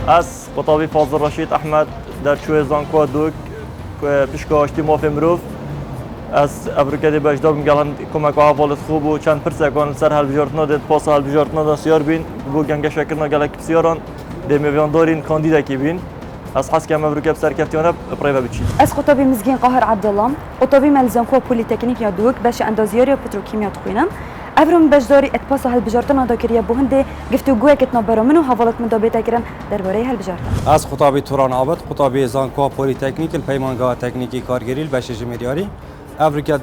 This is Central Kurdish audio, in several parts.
از قطابی فاضل رشید احمد در شوی زانکو دوک پیشکاشتی ماف مروف از افریقای بجدار میگن کمک احوالت خوب و چند پرسه کن سر حل بجارت نداد پاس حل بجارت نداد سیار بین بو گنگ شکر نگلک بسیاران دمیوان دارین کاندیدا کی بین از حس که افریقا بسر کفتیانه پرایو بچی از خطابی مزگین قاهر عبدالله خطابی ملزمکو پلیتکنیک یا دوک باش اندازیاری پتروکیمیا تخوینم افرم بجداری اتپاس هل بجارتنا داکریه بوهنده گفتگوی کتنا برامن و حوالت مدابطه کردن درباره هل بجارتن از خطابی توران عابد خطابی زانکو پلیتکنیک الپیمانگاه تکنیکی کارگری باش جمهوری افریقا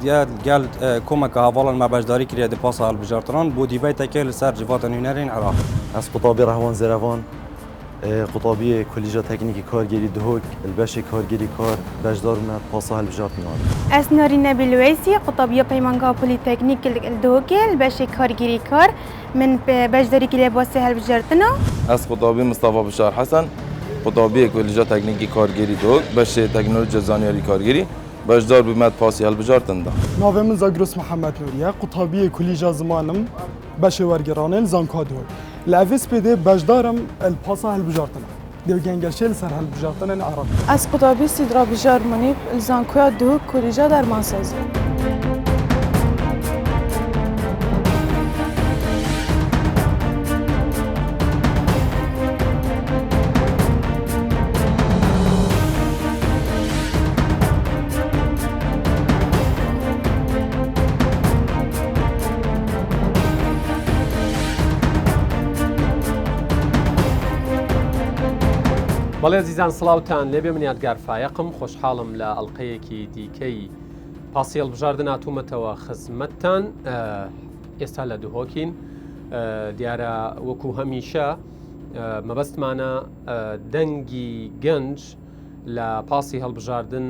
گل کمک حوالا ما بجداری کریه اتپاس هل بجارتنان بودی وی تکل سر جوات نونرین عراق از خطابی رهوان زروان خطابی کلیجا تکنیکی کارگری دهوک البش کارگری کار بجدار من پاسا هل بجارت میاد. از نارین نبیل ویسی خطابی پیمانگاه پلیتکنیک دهوک البش کارگری کار من بجداری کلی باسی هل بجارتنا. از خطابی مصطفی بشار حسن خطابی کلیجا تکنیکی کارگری دهوک بش تکنولوژی زانیاری کارگری بجدار بمد پاسی هل بجارتن دا. ناوی من زاگروس محمد نوریه خطابی کلیجا زمانم بش ورگرانه زانکا دهوک. لعویس بده بجدارم الپاسا هل بجارتنا دیو گنگشل سر هل بجارتنا عراق از خطابی سیدرا بجار منی زانکویا دو کلیجا در ماسازی بەڵێ عزیزان سڵاوتان لێبێ من یادگار فایقم خۆشحاڵم لە ئەڵلقەیەکی دیکەی پاسی هەڵبژاردن هاتوومەتەوە خزمەتتان ئێستا لە دوهۆکین دیارە وەکو هەمیشە مەبەستمانە دەنگی گەنج لە پاسی هەڵبژاردن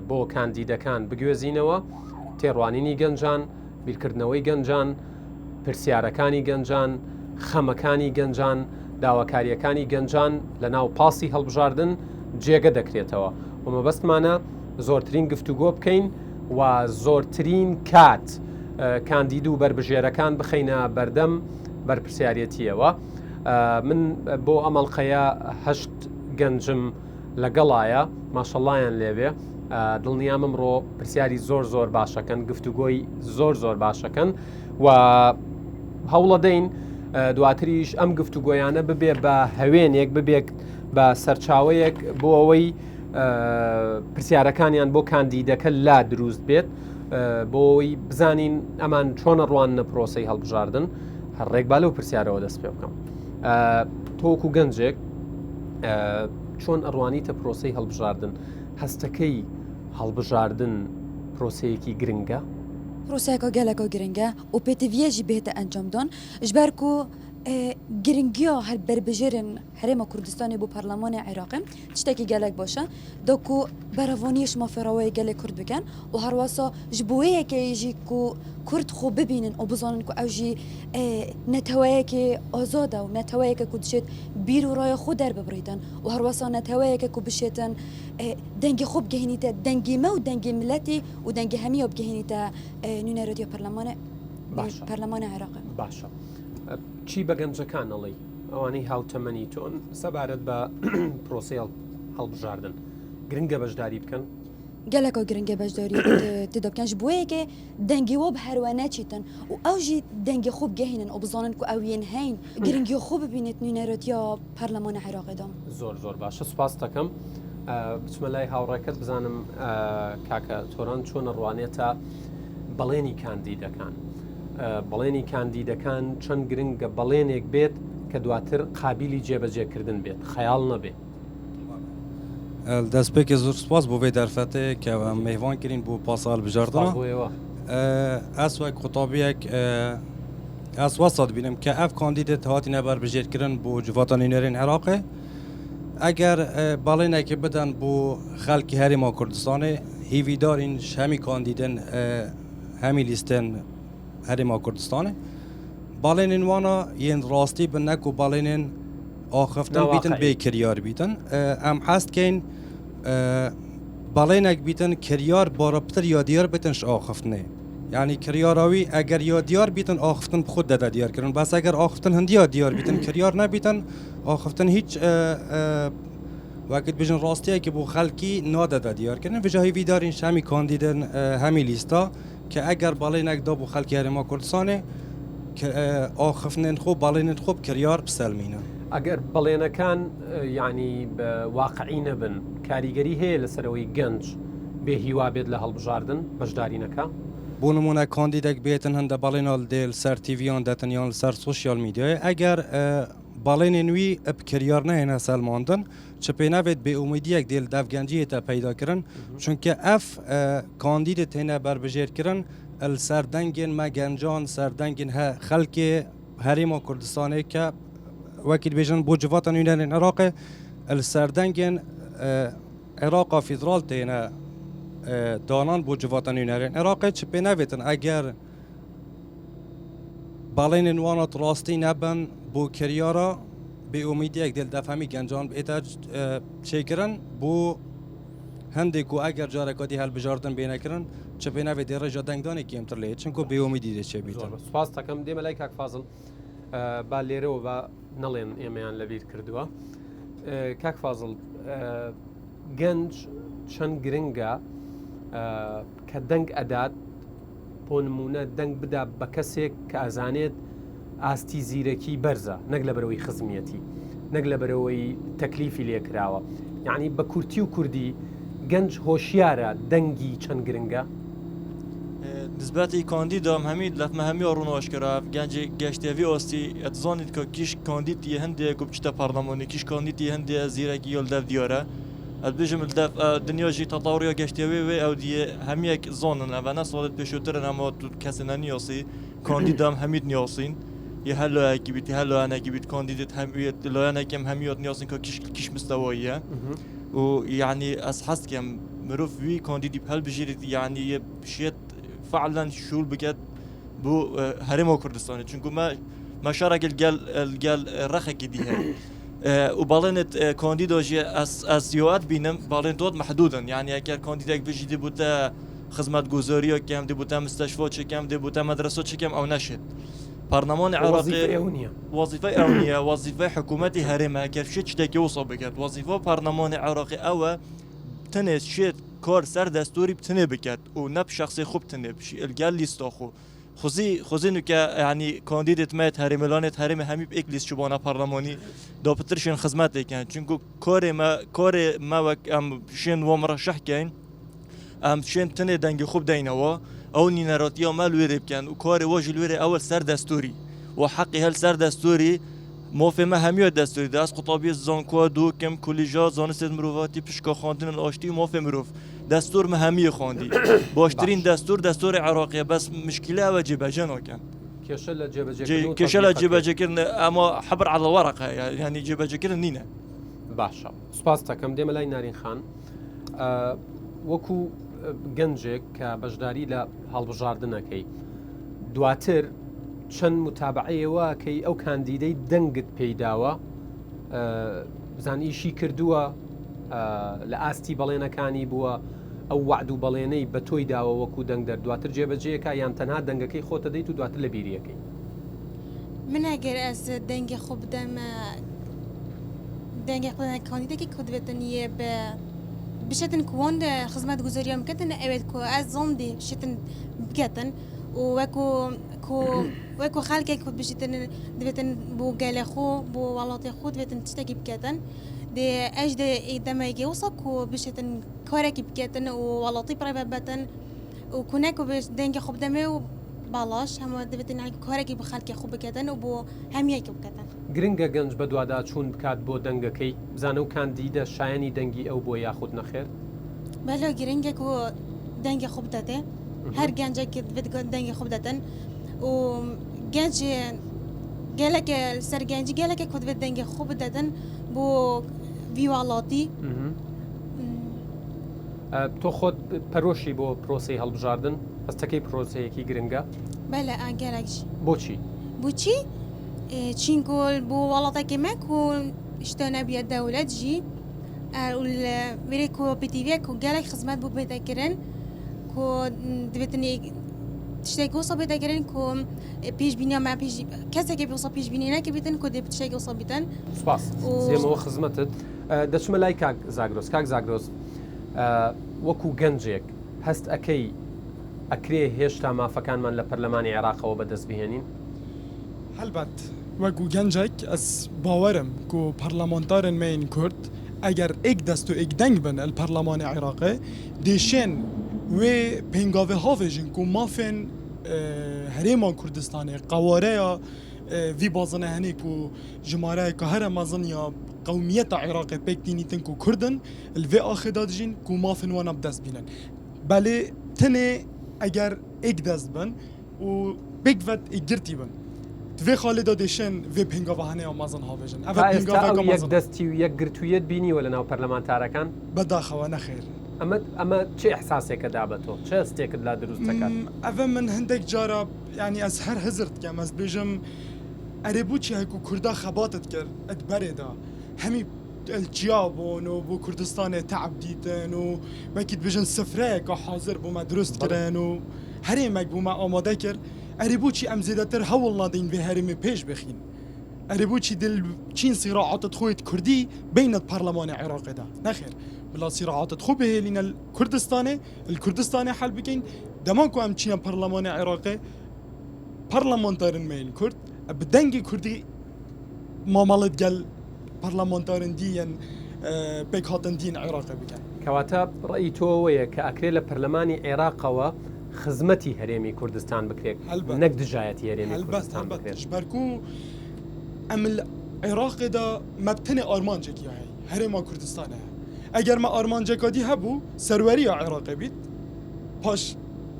بۆ کاندیدەکان بگوێزینەوە تێڕوانینی گەنجان بیرکردنەوەی گەنجان پرسیارەکانی گەنجان خەمەکانی گەنجان داواکاریەکانی گەنجان لە ناو پاسی هەڵبژاردن جێگە دەکرێتەوە و مەبەستمانە زۆرترین گفتوگۆ بکەین و زۆرترین کات کاندید و بربژێرەکان بخەینە بەردەم بەرپرسیارەتیەوە من بۆ ئەمەڵقەیە هەشت گەنجم لەگەڵایە ماشەڵڵایان لێوێ دڵنیام ئەمڕۆ پرسیاری زۆر باشەکەن گفتوگۆی زۆر باشەکەن و هەوڵە دەین دواتریش ئەم گفتوگۆیانە ببێ بە هەوێنێک ببێت بە سەرچاوەیەک بۆ ئەوەی پرسیارەکانیان بۆ کاندیدەکە لا دروست بێت بۆی بزانین ئەمان چۆنە ڕوانە پرۆسەی هەڵبژاردن هەڕێکبا لەو پرسیارەوە دەست پێ بکەم تۆکو گەنجێک چۆن ئەڕوانیتە پرۆسەی هەڵبژاردن هەستەکەی هەڵبژاردن پرۆسەیەکی گرنگە پرۆسەیەکە گەلێکە گرنگە و پێتیڤێژی بێتە ئەنجامدان ژبەر و گرنگیا هەر بربژێرن هەرێمە کوردستانی بۆ پەرلەمانی عێراقی تشتێکی گەلێک باشە دۆکو بەرەڤانیش مافێڕەوەی گەلێک کورد بکەن و هەروەسا ji بۆ یەکێژی ku کورد خۆ ببینن و بزانن ku ew jî neteweyekê azad e û neteweyeke ku dişێت bîr û raya xwe derbibirîtin û herwesa neteweyeke ku bişêtin dengê xwe bigihînîte dengê me û dengê milletê û dengê hemî bigihînîte nûneretiya پەرلەمانی عێراقی باشە چی بە گەنجەکان ئەڵێی ئەوانەی هاوتەمەنی تۆن سەبارەت بە پرۆسی هەڵبژاردن گرنگە بەشداری بکەن geleka giringe bejdari tida bikin ji bo yekê dengê we bi herwe neçîtin û ew jî dengê xwe bigehînin û bizanin ku ew yên heyn giringê xwe bibînit nûneretiya Perlemana Iraqê de. زۆر باشە سوپاس دەکەم بچمە لای هاوڕێکەت بزانم کاکە تۆران چۆنە ڕوانێتە بەڵێنی کاندیدەکان بەڵێنی کاندیدەکان چەند گرنگە بەڵێنێک بێت کە دواتر قابلی جێبەجێکردن بێت خەیاڵ نەبێت دەستپێکی زۆر سپاس بۆ vê derfetê کە mêvan kirîn بۆ pasa hilbijartina ez wek qutabiyek ez wesa dibînim ke ev kandîdet hatîne berbijêrkirin bû civata nûnerên Iraqê eger balênekê bidin bû xelkî Herêma Kurdistanê hîvîdarîn hemî kandîdên hemî lîstên Herêma Kurdistanê balênên wana yên rastî bin ne ku balênên axiftin bîtin bê kiryar bîtin em hest kên balênek bîtin kiryar baraptir ya diyar bitin ji axiftinê يعني كرياراوي اگر یا دیار بیتن آخفتن خود داده دیار کردن بس اگر آخفتن هندیا دیار بیتن کریار نبیتن آخفتن هیچ وقت بجن راستیه که بو خلکی ناداده دیار کردن و جایی ویدارین همی کاندیدن همی لیستا که اگر بالای نگدا بو خلکی هرما کردستانه آخفتن خوب بالای خوب کریار بسلمینه ئەگەر بەڵێنەکان یعنی واقعی نەبن کاریگەری هەیە لەسەرەوەی گەنج بێ هیوا بێت لە هەڵبژاردن بەشدارینەکە بۆ نمونە کاندیدێک بێتن هەندە باڵێنال دێل سەر تیڤیان دەتن یان سەر سوسیال میدیای ئەگەر باڵێنێ نوی ئەپ کریار نهێنە سەلماندن چ پێ ناوێت بێ ئومیدیەک دێل دەفگەنجیێتە پەیداکردن چونکە ئەف کاندیدە تێنە بەربژێرکردن ئەل سەردەنگên me gencan serdengên xelkê herêma Kurdistanê ke wekî dibêjin bo civata nûnerên Iraqê el serdengên Êraqa fîdral têne danan bo civata nûnerên Iraqê çi pê nevêtin eger balênên wanat rastî nebin bo kiryara bêumîdiyek dêl defhemî gencan bête çêkirin bo هەندێک و ئەگەر جارێکا دی هەڵبژاردن بێنەکردن چ پێ ناوێت دێ ڕێژە دەنگدانی کێمتر لێت چونکە بێوەمیدی دەچێ بیت سوپاس دەکەم دێمە لای کاک فازڵ با لێرەوە بە نەڵێن ئێمەیان لەبیر کردووە کاک فازڵ گەنج چەند گرنگە کە دەنگ ئەدات بۆ نمونە دەنگ بدا بە کەسێک کە ئەزانێت ئاستی زیرەکی بەرزە نەک لە بەرەوەی خزمیەتی نەک لە بەرەوەی تەکلیفی لێکراوە یعنی بە کورتی و کوردی گەنج هۆشیارە دەنگی چەند گرنگە نسبەتی کاندیدام هەمید لەفمە هەمی ڕوونەوەشکرا گەنجی گەشتێوی ئۆستی ئەتزانیت کە کیش کاندیدی هەندێک و بچتە پارلەمانی کیش کاندیدی هەندێ زیرەکی یۆل دەف دیۆرە ئەبژم دەف دنیاژی تەتاوریە گەشتێوی وێ ئەو دیە هەمیەک زۆنن ئەڤەنە ساڵت پێشووترن ئەمە کەسنە نیۆسی کاندیدام هەمید نیۆسین یه هەلوایەکی بیت هەلوانێکی بیت کاندیدت هەمویت لایەنێکم هەمیۆت نیۆسین کە کیش مستەوەیە و يعني أصحص كم مروف وي كانديدي بهال بجيرت يعني بشيت فعلا شول بجد بو هرمو كردستان چونكو ما شارك الجال رخك دي هي وبالنت كانديدو جي اس يوات بينم بالن دوت محدودا يعني اگر كانديدك بيجي دي بوتا خدمات گزاريو كم دي بوتا مستشفى كم دي بوتا مدرسه كم او نشد برلمان عراقي وظيفة أونية وظيفة حكومتي هرمها كرشت شتاكي وصل بكت وظيفة برلمان عراقي أو تنس شيت كار سر دستوري بتنه بكت ونب شخصي خوب تنه بشي الجال ليستاخو خوزي نو يعني كانديدت مات هرملانت هرم همي بإك ليست شبانا برلماني دا بترشين خدماتي كان چونكو كاري ما وك ام شين ومرشح كاين ام شين تنه دنگ خوب دينوا او نيناراتيا مال ويرب كان وكاري واجل ويري اول سر دستوري وحقي هل سر دستوري موفما هميو دستوري داس قطابي زانكو دو كم كوليجا زانست مروفاتي بشكا خواندن الاشتي موفم مروف دستور مهمي خواندي باشترين دستور عراقي بس مشكله وجبه جنو كان كشل جبجكرن اما حبر على الورقه يعني جبجكرن نينا باشا سپاس دەکەم دێمە لای نارین خان وەکو گەنجێک کە بەشداری لە هەڵبژاردنەکەی دواتر چەند متابعەیەوە کەی ئەو کاندیدەی دەنگت پێیداوە بزان ئیشی کردووە لە ئاستی بەڵێنەکانی بووە ئەو وعد و بەڵێنەی بە تۆی داوە وەکو دەنگ دواتر جێبەجێیەکە یان تەنها دەنگەکەی خۆتە دەیت و دواتر لە بیریەکەی من ئەگەر ئەس دەنگی خۆ بدەمە دەنگی کاندیدێکی کۆ دەبێتنیە بە بشتن كون خدمات گزاريا مكتن اويد كو از زوندي شتن بكتن وكو خالك كو بشتن دبتن بو قالخو بو ولاتي خو دبتن تشتكي بكتن دي اج دي دما يجي وصكو بشتن كوركي بكتن ولاتي بربتن وكونكو بش دنجي خو بدمه بالاش هم دبتن على كوركي بخالك خو بكتن وبو هميك بكتن گرنگە گەنج بە دووادا چوون بکات بۆ دەنگەکەی بزانە و کاندیدە شایانی دەنگی ئەو بۆ یاخود نەخێر بەلۆ گرنگێک و دەنگی خوب دەدێ هەر گەنجێک دەنگی خوب دەدەن و گەنج گەلێکە سەرگەنجی گەلێکە کۆ دەبێت دەنگی خوب دەدەن بۆ ڤیواڵاتی تۆ خۆت پەرۆشی بۆ پرۆسی هەڵبژاردن هەستەکەی پرۆسەیەکی گرنگە بەلە ئاگەلێکشی بۆچی بۆچی چینگۆل بۆ وڵاتێکی مەک و شتۆنە بیە دەولەت ژی وێرێک و پتیڤێک و گەلێک خزمەت بۆ پێدەکردن کۆ دەبێتنی تشتاق وصل بيتاجرين كو بيش بيني ما بيش كذا كي بيوصل بيش بيني ناكي بيتن كو دي بتشتاق وصل بيتن سپاس زێمەوە خزمەتت دەچمە لای کاک زاگرۆس وەکو گەنجێک هەست ئەەکەی ئەکرێ هێشتا مافەکانمان لە پەرلەمانی عێراقەوە بەدەست بهێنین هەلبەت وەکو گەنجێک ئەس باوەرم کو پەرلەمانتارن مین کورد ئەگەر ئێک دەست و ئێک دەنگ بن الپەرلەمانی عێراقێ دێشێن وێ پێنگاوێ هاوێژن کو مافێن هەرێمان کوردستانê قوارەیە وی بازنە هەنێک و ژمارەیەکە هەرە مەزن یا قومیەتە عێراقê پێک دینیتن ku Kurdin li vê axêda dijîn ku mafên wan bidest bînin. Belê tinê eger êk dest bin û pêk vet êk girtî bin. Di vê xalê da dêşên vê pêngava heneya mezin havêjin. ئێستا یەک دەستی و یەک گرتوویەت بینیوە لە ناو پەرلەمانتارەکان بەداخەوە نەخێر. ئەمە چه ئەحساسێکە دا بە تۆ چه هەستێکت لا دروست دەکات ئەvە من هەندێک جارە ینی ئەس هەر هەزرت کەم ئەس بێژم ئەرێ بووچی هەکو کووردا خەباتت کرد ئەت بەرێدا هەمی الجیا بوون و بۆ کوردستانê تەعب دیتن و وەکیت بژن سفرەیەکە حاضر بوومە دروست کرێن و هەرێمێک بوومە ئامادە کرد ئەرێ بووچی ئەم زێدەتر هەوڵ نادەین vê herêmê pêş bixîn ئەرێ بووچی دل چین سیراعاتت خۆیت کوردی بینت پەرلەمانی عێراقێدا نەخێر بلا صراعاتت خو بهێلین الکردستانê حل بکەین دەمان کو ئەم چینە پەرلەمانی عێراقê پەرلەمانتارن مین کورد bi dengê Kurdî mamalet gel پەرلەمانتارن دیەن پێک هاتن دین عێراقê bikin. کەواتە ڕێی تۆوەیە کە ئەکرێت لە پەرلەمانی عێراقەوە خزمەتی هەرێمی کوردستان بکرێت نەک دژایەتی هەرێمی کوردستان بکرێت بەرکو ئەم عێراقێدا مەبتنێ ئارمانجێکی هەیە هەرێما کوردستانە ئەگەر مە ئارمانجێکادی هەبوو سەروەریە عێراقی بیت پاش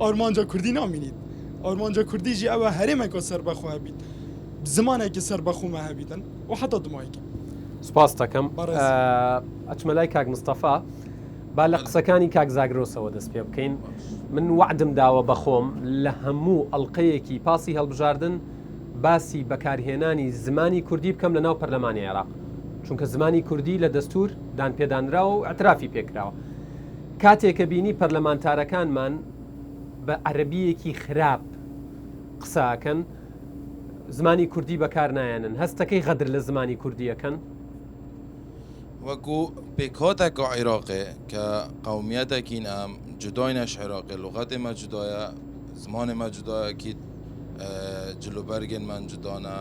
ئارمانجا کوردی نامینیت ئارمانجا کوردیژی ئەوە هەرێمێکە سەربەخوا بیت زمانێکی سەربەخومە هەبیتن و حتا دمایکی سپاس دەکەم ئەچمە لای کاک مستەفا با لە قسەکانی کاک زاگرۆسەوە دەست پێ بکەین من وعدم داوە بەخۆم لە هەموو ئەڵلقەیەکی پاسی هەڵبژاردن باسی بەکارهێنانی زمانی کوردی بکەم لە ناو پەرلەمانی عێراق چونکە زمانی کوردی لە دەستور دان پێدانراوە و ئەترافی پێکراوە کاتێککە بینی پەرلەمانتارەکانمان بە عەرەبیەکی خراپ قساکەن زمانی کوردی بەکار نایەنن هەستەکەی غەدر لە زمانی کوردیەکەن وەکو پێکهاتێکە عێراقێ کە قومیەتێکین ئەم جوداینەش عێراقێ لغەتێمە جودایە زمانێمە جودایەکی جلوبەرگێنمان جودانە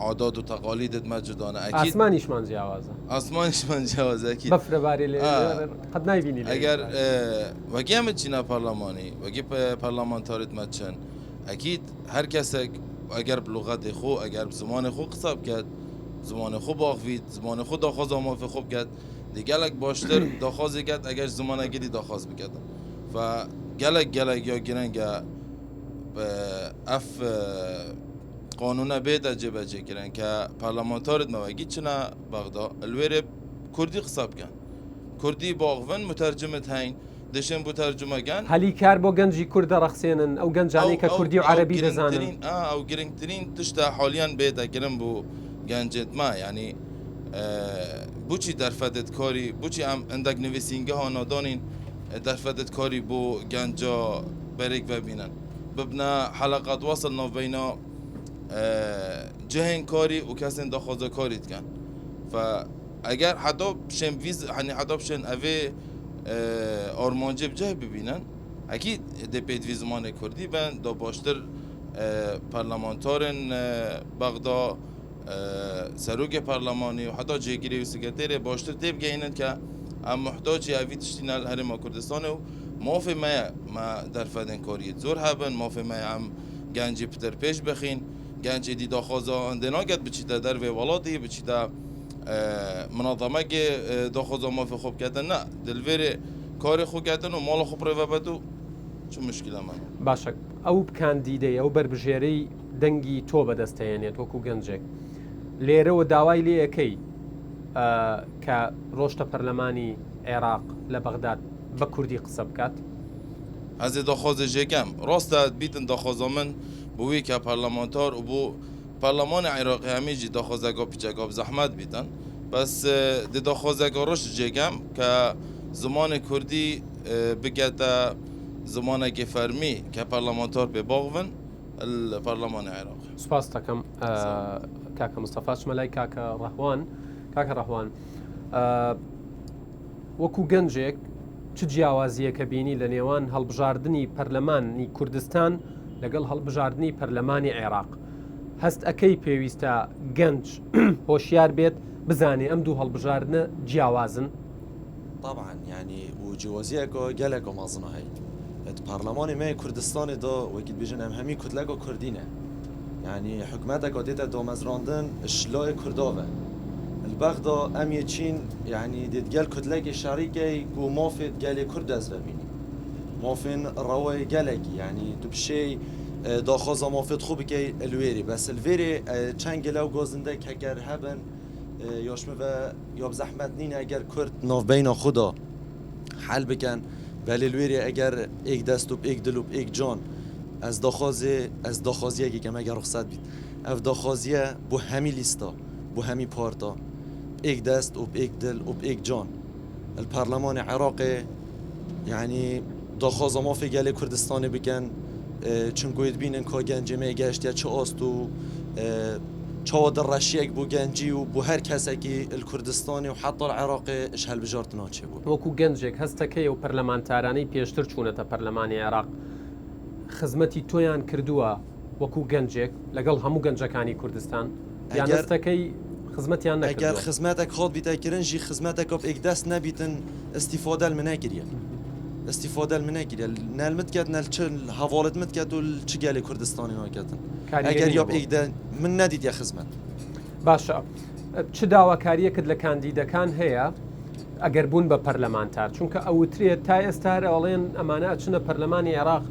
عادات و تەقالیدتمە جودانە ئاسمانیشمان جیاوازە ئاسمانیشمان جیاوازەکی بەفرەبارێ لێ قەت نایبینی ئەگەر وەگی ئەمە چینە پەرلەمانی وەگی پەرلەمانتارێتمە چەند ئەکید هەر کەسێک ئەگەر بلوغەتی خۆ ئەگەر زمانی خۆ قسە بکات زمانی خۆ باخوید زمانی خۆ داخواز مافی خۆ بکات دیگەلێک باشتر داخوازی کات ئەگەر زمانەگەری داخواز بکات و gelek ya girenge ev qanuna bêde cêvecêkirin ke parlamentarît me vegî çina Bexda elwêrê Kurdî qisa bikin. Kurdî baxvin mutercimet heyn dişên bu tercümegan helîkar bo gencî Kurd rexsênin ew gencanê ke Kurdî û Erebî dizanin ew girngtirîn tişta haliyan bêde kirin bû gencêt me yanî بوچی درفدت کاری بوچی هم اندک نویسینگه ها نادانین درفدت کاری بو گنجا بریک ببینن ببنا حلقات وصل نو بینا جهن کاری و کسین داخوازه کاریت کن و اگر حتی بشن ویز hani حتی بشن اوه آرمانجه بجه ببینن اکید دپید وی زمان کردی بند دا باشتر پارلمانتارن بغدا سروک پارلمانی و حتی جگیری و سکرتری باشتر تیب گینند که ام محتاجی اوی تشتینال هرم کردستان و مافی ما درفدن کاریت زور هبن مافی ما ام گنجی پتر پیش بخین گنجی دی داخوازا اندناگت بچیده در وی ولادی بچیده منظمه که داخوازا مافی خوب کردن نه دلویر کاری خوب کردن و مال خوب رو بدو چه مشکل من باشه او کاندیده او بربژێرەی دەنگی تۆ بەدەستێنێت وەکو گەنجێک لێرەوە داوای لێ یەکەی کە ڕۆشتە پەرلەمانی عێراق لە بەغداد بە کوردی قسە بکات ez ê daxwazê jêkem rast e bîtin daxwaza min bi wî ke parlamentar û bû Parlemanê Iraqê hemî jî daxwazeka pîçeka bi zehmet bîtin bes di daxwazeka reş jêkem ke zimanê Kurdî bikete زمانك فرمي كبرلمانتار بباغفن البرلمان العراقي. سپاس دەکەم کاکە مستەفا شمەلای کاکە ڕەحوان وەکو گەنجێک چ جیاوازیەکە بینی لە نێوان هەڵبژاردننی پەرلەمانی کوردستان لەگەڵ هەڵبژاردننی پەرلەمانی عێراق هەست ئەەکەی پێویستە گەنج هۆشیار بێت بزانێ ئەم دوو هەڵبژاردنە جیاوازن طبعا يعني وجوازيك قالك ومازنا هاي البرلمان ما كردستان دا وكيد بيجن همي كتلك وكردينه يعني حكومتك وديتا دو مزراندن اشلاء كرداوه البغدا ام يچين يعني ديت قال كتلك شريكي و مافد قال كرد از ببيني مافن روي قالك يعني دبشي داخوزا مافد خوب كي الويري بس الويري چنگ لو گازنده كگر هبن یاشمه و یاب زحمت نین اگر کرد ناف بین خدا حل بکن ولی الویری اگر ایک دست و ایک دل و ایک جان از داخوازیه که اگر رخصت بید اف داخوازیه بو همی لیستا بو همی پارتا ایک دست و ایک دل و ایک جان البرلمان عراقی يعني داخوازا ما في گل کردستان بکن چون گوید بینن که گنجمه گشت یا چه آستو چاود الرشيك بو جنجي وبو هر كسكي الكردستاني وحتى العراقي ايش هالبجارت ناتشي بو وەکو گەنجێک هەستەکەی و پەرلەمانتارانەی پێشتر چوونەتە پەرلەمانی عێراق خزمەتی تۆیان کردووە وەکو گەنجێک لەگەڵ هەموو گەنجەکانی کوردستان یان هەستەکەی خزمەتیان نەکردووە ئەگەر خزمەتێک خۆت بیتەکردن ژی خزمەتێک ئەو ئێک دەست نەبیتن استیفادە منەگیریە استیفادە منەگیریە نەلمت کرد نەلچن هەواڵت مت کرد و چ گەلی کوردستانی ناکردن ئەگەر یاب ئێک من نەدید یا خزمەت باشە چ داواکاریەکت لە کاندیدەکان هەیە ئەگەر بوون بە پەرلەمانتار چونکە ئەوترێت تا ئێستا ئەڵێن ئەمانە ئەچنە پەرلەمانی عێراق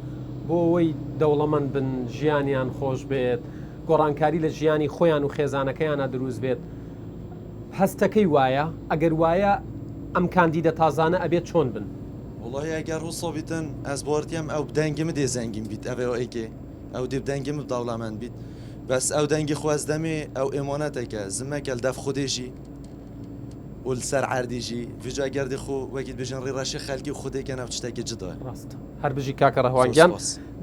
بۆ ئەوەی دەوڵەمەند بن ژیانیان خۆش بێت گۆڕانکاری لە ژیانی خۆیان و خێزانەکەیانە دروست بێت هەستەکەی وایە ئەگەر وایە ئەم کاندیدە تازانە ئەبێت چۆن بن والله ئەگەر هوسا بیتن ئەس باوەڕتیم ئەو بدەنگمە دێ زەنگیم بیت ئەوێ ئەیکێ ئەو دێ بدەنگمە دەوڵەمەند بیت بس او دنگی خواست دمی او امانتك زمك الدف خوديجي والسر عرديجي فيجا قردي خو وكيد بيجن ري راشي خلقي وخودي كان وتشتاكي جدا راست هر بيجي كاكا رهوانجان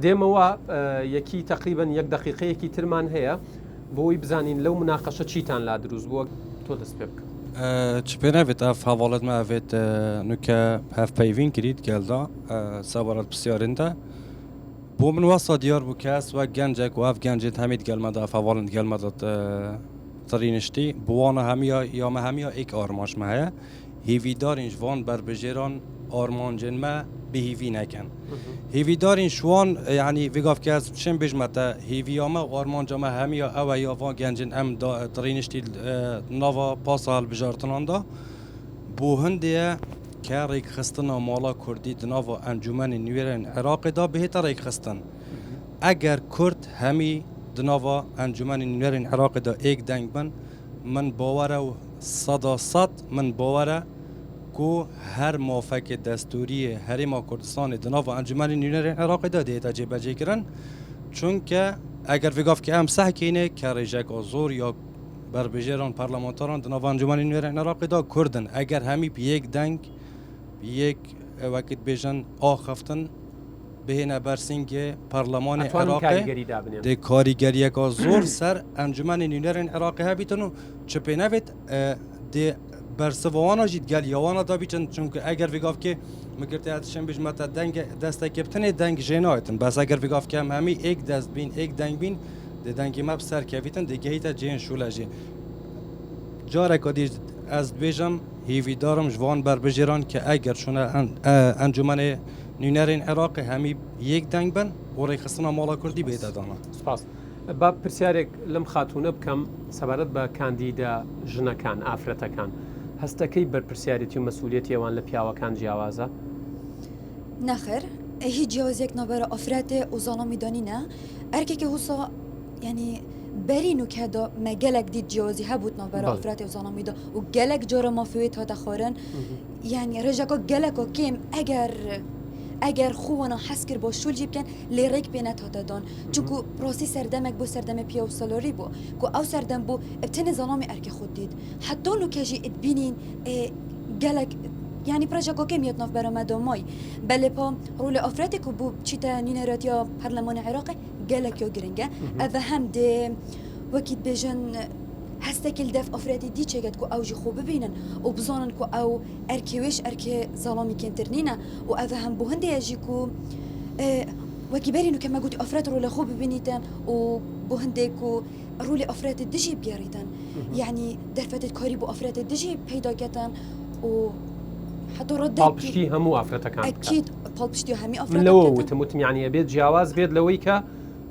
ديموا يكي تقريبا يك دقيقه يكي ترمان هي بوي بزانين لو مناقشه چيتان لا دروز بو تو دس بك چپنه ویت اف حوالت ما ویت نوکه هف پیوین کرید گلدا سوارت بسیارنده بو من واسه دیار بو کس و گنجک و اف گنجت همید گلمده اف حوالند گلمده ترینشتی بوانا همیا یا ما همیا ایک آرماش ماه هیوی دارین جوان بر بجیران آرمانجن ما به هیوی نکن هیوی دارین شوان یعنی ویگاف که از چند بجمته هیوی ما و آرمانجا ما همیا او یا وان گنجن ام ترینشتی نوا پاسال بجارتنان دا بو هندیه که ریک خستن مالا کردی دناوا انجمن نیورن عراق دا بهت ریک خستن اگر کرد همی دناوا انجمن نیورن عراق دا ایک دنگ بن من باوره و صد من باوره کو هر موافق دستوری حریم کردستان دناوا انجمن نیورن عراق دا دیت جبه جگرن چون که اگر وگاف که ام صح کینه که ریجک آزور یا بر بجیران پارلمانتاران دناوا انجمن نیورن عراق دا کردن اگر همی بی یک دنگ یک وقت بیشتر آخفتن بهینه برسینگ پارلمان عراقی ده کاریگری که زور سر انجمن نیورن عراقی ها بیتونو چپی نوید ده برسوانا جید گل یوانا دا بیچن چون که اگر ویگاف که مگرته اتشن بیش مت دنگ دسته کپتن دنگ جنایتن بس اگر ویگاف که همی یک دست بین یک دنگ بین ده دنگی مب سر کویتن ده گهیت جن شولجی جاره کدی از بیشم هیوی دارم جوان بر بجیران که اگر شونه انجمن نیونرین عراق همی یک دنگ بن و ری خستنا مالا کردی بیده دانا سپاس با پرسیارێک لەم خاتونە بکەم سەبارەت بە کاندیدا ژنەکان ئافرەتەکان هەستەکەی بەرپرسیارەتی و مەسئولیەتی ئەوان لە پیاوەکان جیاوازە نەخێر هیچ جیاوازیەک نابەرە ئافرەتێ و زاڵامی دانینە ئەرکێکی هوسا ینی برینو که دا مگلک دید جوازی هبود نابرا افراد و زنامی دا و گلک جارا مافیویت ها دخورن یعنی رجاکا گلک و کم اگر خووانا حس کر با شول جیب کن لیریک بینت ها دادن چونکو پراسی سردمک بو سردم پیا و سالاری بو که او سردم بو ابتن زنامی ارک خود دید حتی نو که جی ادبینین گلک يعني برجا كوكيميات ناف برا مادوماي بل با رول افراتك وبو تشيتا نينرات يا برلمان عراقي قالك يا جرينجا اذا هم دي وكيد بيجن هستكل دف افراتي دي تشيكت كو اوجي خو ببينن وبزونن كو او اركيويش اركي ظلامي كنترنينا واذا هم بو هندي يجيكو وكي بارينو كما قلت افراد رول خو ببينيتان وبو هنديكو رول افراد الدجي بياريتان يعني درفت كاري بو افراد الدجي بيدا كتان و حتى ردت بالبشتي همو افرتا كان اكيد بالبشتي همي افراد من لو وتموتم يعني بيت جواز بيت لويكا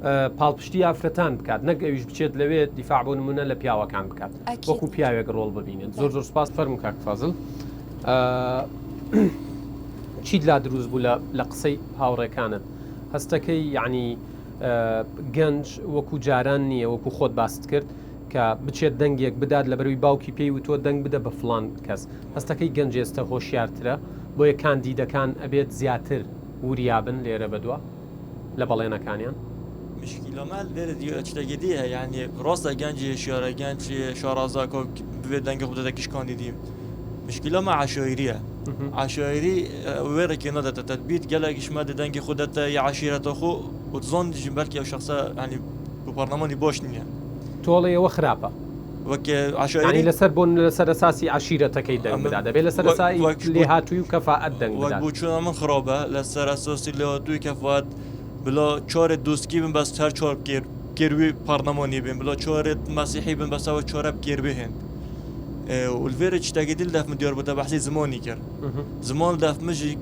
بالبشتي افرتان بكات نقيش بچيت لويت دفاع بون من لبياوا كان بكات وكو بياوا رول ببينن زور سباس فرم كاك فاضل چیت لا دروز بوو لە قسەی هاوڕێکانت هەستەکەی یعنی گەنج وەکو جاران نییە وەکو خۆت باست کرد کە بچێت دەنگێک بدات لە بەروی باوکی پێی و تۆ دەنگ بدە بە فڵان کەس هەستەکەی گەنج ئێستا هۆشیارترە بۆیە کاندیدەکان ئەبێت زیاتر وریابن لێرە بەدووە لە بەڵێنەکانیان مشكلة ما ليرة تشتاقيديها يعني راسا جانجي شارع جانجي شارازاكو بيت دنجي خودتا كيش كانديديم مشكلة مع عشائرية عشائري ويرك نادا تثبيت قالك شماد دنجي خودتا يا عشيرة أخو وتظن جنبالك أو شخصا يعني ببرلماني بوشنيا تۆڵەیەوە خراپە وك عشائري يعني لەسەر بۆن لەسەر ئەساسی عشیرەتەکەی دەنگ بدا دەبێت لەسەر ئەساسی لێ هاتووی و کەفاعەت دەنگ بدات بوچونا من خرابة لسر أساسي اللي هاتوي كفاءت بلا چهار دوستکی بن بس هر چهار گروی پارلمانی بن بلا چهار مسیحی بن بس او چهار گروی هن والفيرج تاجديل داف مدير بده بحثي زماني كر زمان داف مجي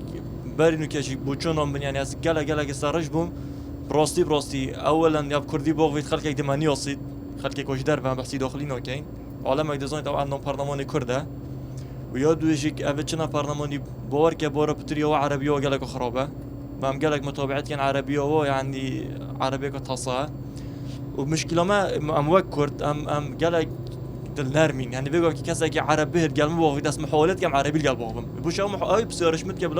بارينو كاشي بوچون من يعني از گلا گسارج بوم براستي اولا ياب كردي بوغ خلق دماني اصيد خلق كوش در بهم بحثي داخلي نوكين عالم ديزاين طبعا نو برلماني كرده ويادو يجيك افچنا برلماني باور كبار بتريو عربي وگلا خرابه بام قالك متابعت كان عربية هو يعني عربية كتصاع ومشكلة ما أم وكرت أم قالك دلنرمين يعني بيقول كذا عربي قال ما بوقي اسمه حوالات كم عربي قال بوقهم بوش أم أي بسيارش مت قبل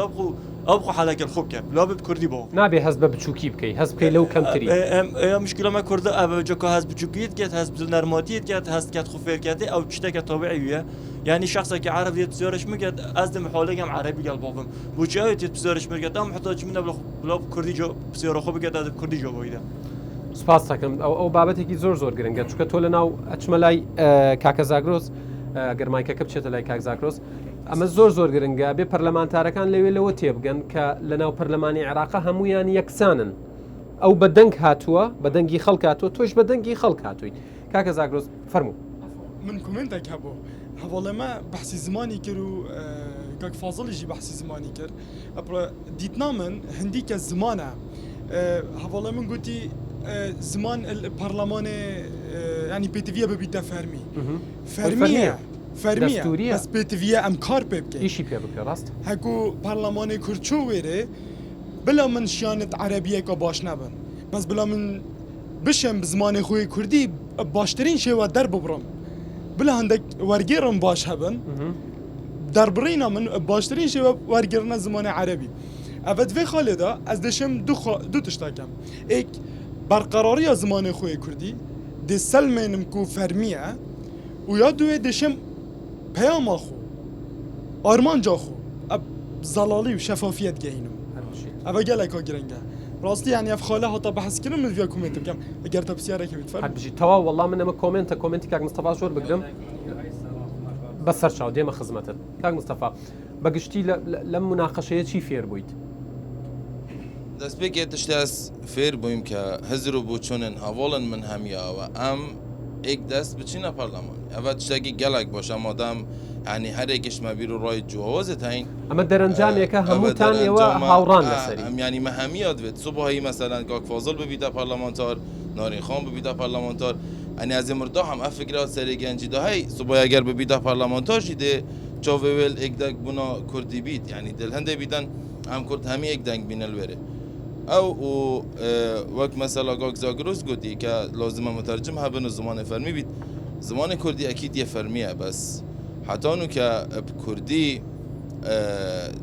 أبغى حلاك الخوب كم لا بكردي بوق نابي حسب بتشوكي بكي حسب كي لو كم تري أم مشكلة ما كرد أبى جوكا حسب بتشوكيت كات حسب دلنرماتيت كات حسب كات خفير كات أو تشتكي طبيعية يعني شخص كعربي تسيارش مقعد أزدم حوالي كم عربي قال بوقهم بوش أي تسيارش مقعد أم محتاج منه بلا كردي جو بسيارة خوب كات هذا كردي جو بويدا سپاس دەکەم ئەو بابەتێکی زۆر گرنگە چونکە تۆ لە ناو ئەچمە لای کاکە زاگرۆس گەرمایکەکە بچێتە لای کاک زاگرۆس ئەمە زۆر گرنگە بێ پەرلەمانتارەکان لەوێ لەوە تێبگەن کە لە ناو پەرلەمانی عێراقا هەمویان یەکسانن ئەو بە دەنگ هاتووە بە دەنگی خەڵک هاتووە تۆش بە دەنگی خەڵک هاتووی کاکە زاگرۆس فەرموو من كومنتك هبو هذا ما بحثي زماني كرو كاك فاضل يجي بحثي زماني كر أبرا ديتنا من هنديك الزمانة هذا من قلتي زمان البرلمان يعني بيتفيا ببيتا فرمية دستورية بس بيتفيا أمكار بيبكي إيشي بيبكي راست هكو برلمان كرتشو ويري بلا من شانت عربية كباش نبن بس بلا من بشم بزمان خوي كردي باشترين شيء ودر ببرم بلا عندك ورقيرم باش هبن دربرينا من باشترين شيء ورقيرنا زمان عربي أفد في خالدا از دشم دو تشتاكم ایک برقراری زمان خوی کردی دی سلمنم کو فرمیه و یا دوی دشم پیام خو آرمان جا خو اب زلالی و شفافیت گهینم اما گله که گرنگه راستی يعني اف خاله هتا بحث كلام من فيها كومنت بكم اگر تبسياره كي بتفرج حد بيجي توا والله من كومنتي كاك مصطفى شور بقدم بس سرچاو ديما خدمتك كاك مصطفى بقشتي لم مناقشه شي فير بويت دەست پێکێت تشتاس فێر بوویم کە هەزر و بۆچۆنن هەواڵن من هەمیاوە ئەم ئێک دەست بچینە پەرلەمان ئەوە تشتێکی گەلێک باشە مادام ینی هەرێکیشمە بیر و ڕای جوازت هەین ئەمە دەرەنجامێکە هەمووتان ئێوە هاوڕان لەسەری ئەم ینی مە هەمیە دەوێت سوبهایی مەسەلەن کاک فازڵ ببیتە پەرلەمانتار نارین خان ببیتە پەرلەمانتار ئەنی ئەزێ مردا هەم ئەف فکرات سەری گەنجیدا هەی سوبهای ئەگەر ببیتە پەرلەمانتارشی دێ چاوێوێل ئێکدەک بوونا کوردی بیت ینی دل هەندێک بیتەن ئەم کورد هەمی ئێک دەنگ بینە لوێرە او وقت مثلا قاك زاگرۆس قلتي كلازم مترجم هبن زمان فرمي بيت زمان كردي اكيد يفرميه بس حتى انه كردي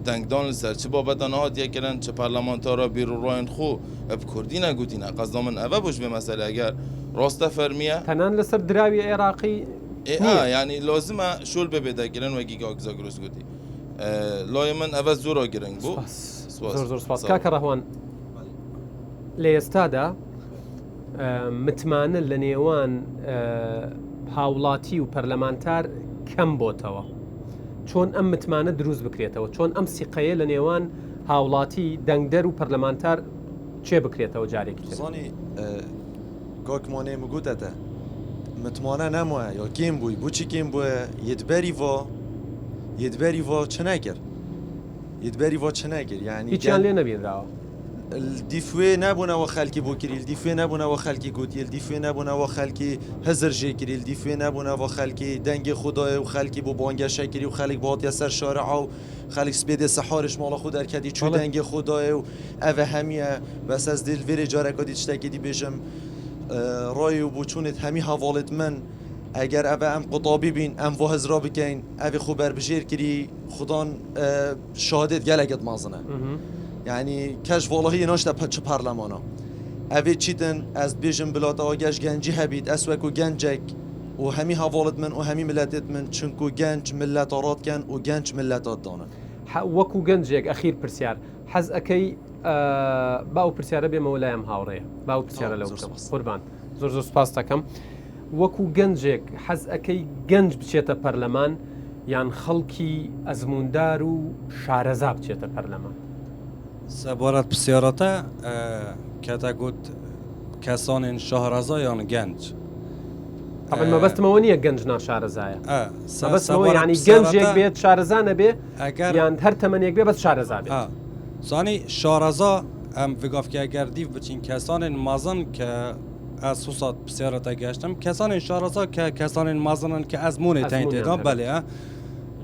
دنگدان سر چه بابت آنهات یکرن چه پارلمانتارا بیرو راین خو بکردی نگوتینه قصدا من اوه بوش به مسئله اگر راست فرمیه تنان لسر دراوی عراقی يعني لازمه شول ببدا گرن وگی قاك زاگرۆس قلتي لای من ئەvە زۆرە گرنگ بوو زۆر سپاس کاکە ڕەحوان لە ئێستادا متمانە لە نێوان هاوڵاتی و پەرلەمانتار کەم بۆتەوە چۆن ئەم متمانە دروست بکرێتەوە چۆن ئەم سیقەیە لە نێوان هاوڵاتی دەنگدەر و پەرلەمانتار چێ بکرێتەوە جارێکی تر؟ زانی کاکمانێ مگوتەتە متمانە نەموە یا کێم بووی بۆچی کێم بووە یدبەری ڤۆ چ نەکرد یدبەری ڤۆ چ نەکرد یعنی هیچیان لێ نەبینراوە دیفوێ نبوونەوە خەلکی بۆ کریل دیفوێ نبوونەوە خەلکی گوتیل دیفوێ نبوونەوە خەلکی هەزر ژێ کریل دیفوێ نبوونەوە خەلکی دەنگی خوددایە و خەلکی بۆ بۆنگەشە کری و خەلک بۆاتە سەر شارع و خەلک سپێدێ سەحارش ماڵە خود دەرکەدی چوو دەنگی خوددایە و ئەvە هەمیە بەس ئەس دلڤێرێ جارێکاتی شتێکی دی بێژم ڕای و بچوونت هەمی هەواڵت من ئەگەر ئەvە ئەم قوتابی بین ئەم بۆ هەزرا بکەین ئەvێ خو بەربژێر کری خوددان شادێت گەلێکت مازنە یعنی کەش وڵهی ناشتە چ پارلەمانە ئەvێ چیتن ئەس بێژم بلاتەوە گەشت گەنجی هەبیت ئەسوەک و گەنجێک و هەمی هەواڵت من و هەمی ملەتێت من چونکو گەنج ملەتەڕاتکەن و گەنج ملەتات دانن وەکو گەنجێک ئەخیر پرسیار حەز ئەەکەی باو پرسیارە بێمەوە لایەم هاوڕێە باو پرسیارە لەو قوربان زۆر سپاس دەکەم وەکو گەنجێک حەز ئەەکەی گەنج بچێتە پەرلەمان یان خەڵکی ئەزموندار و شارەزا بچێتە پەرلەمان سەبارەت پرسیارەتە کەتە گوت کەسانên شارەزا یان گەنج مەبەستمەوە نییە گەنج ناشارەزایە مەبەستمەوە ینی گەنجێک بێت شارەزا نەبێ یان هەر تەمەنێک بێ بەس شارەزا بێت زانی شارەزا ئەم vegavkê eger dîv biçîn kesanên mezin ke ez husat pisyareta geştim kesanên şaraza ke kesanên mezinin ke ez monê tên têdan belê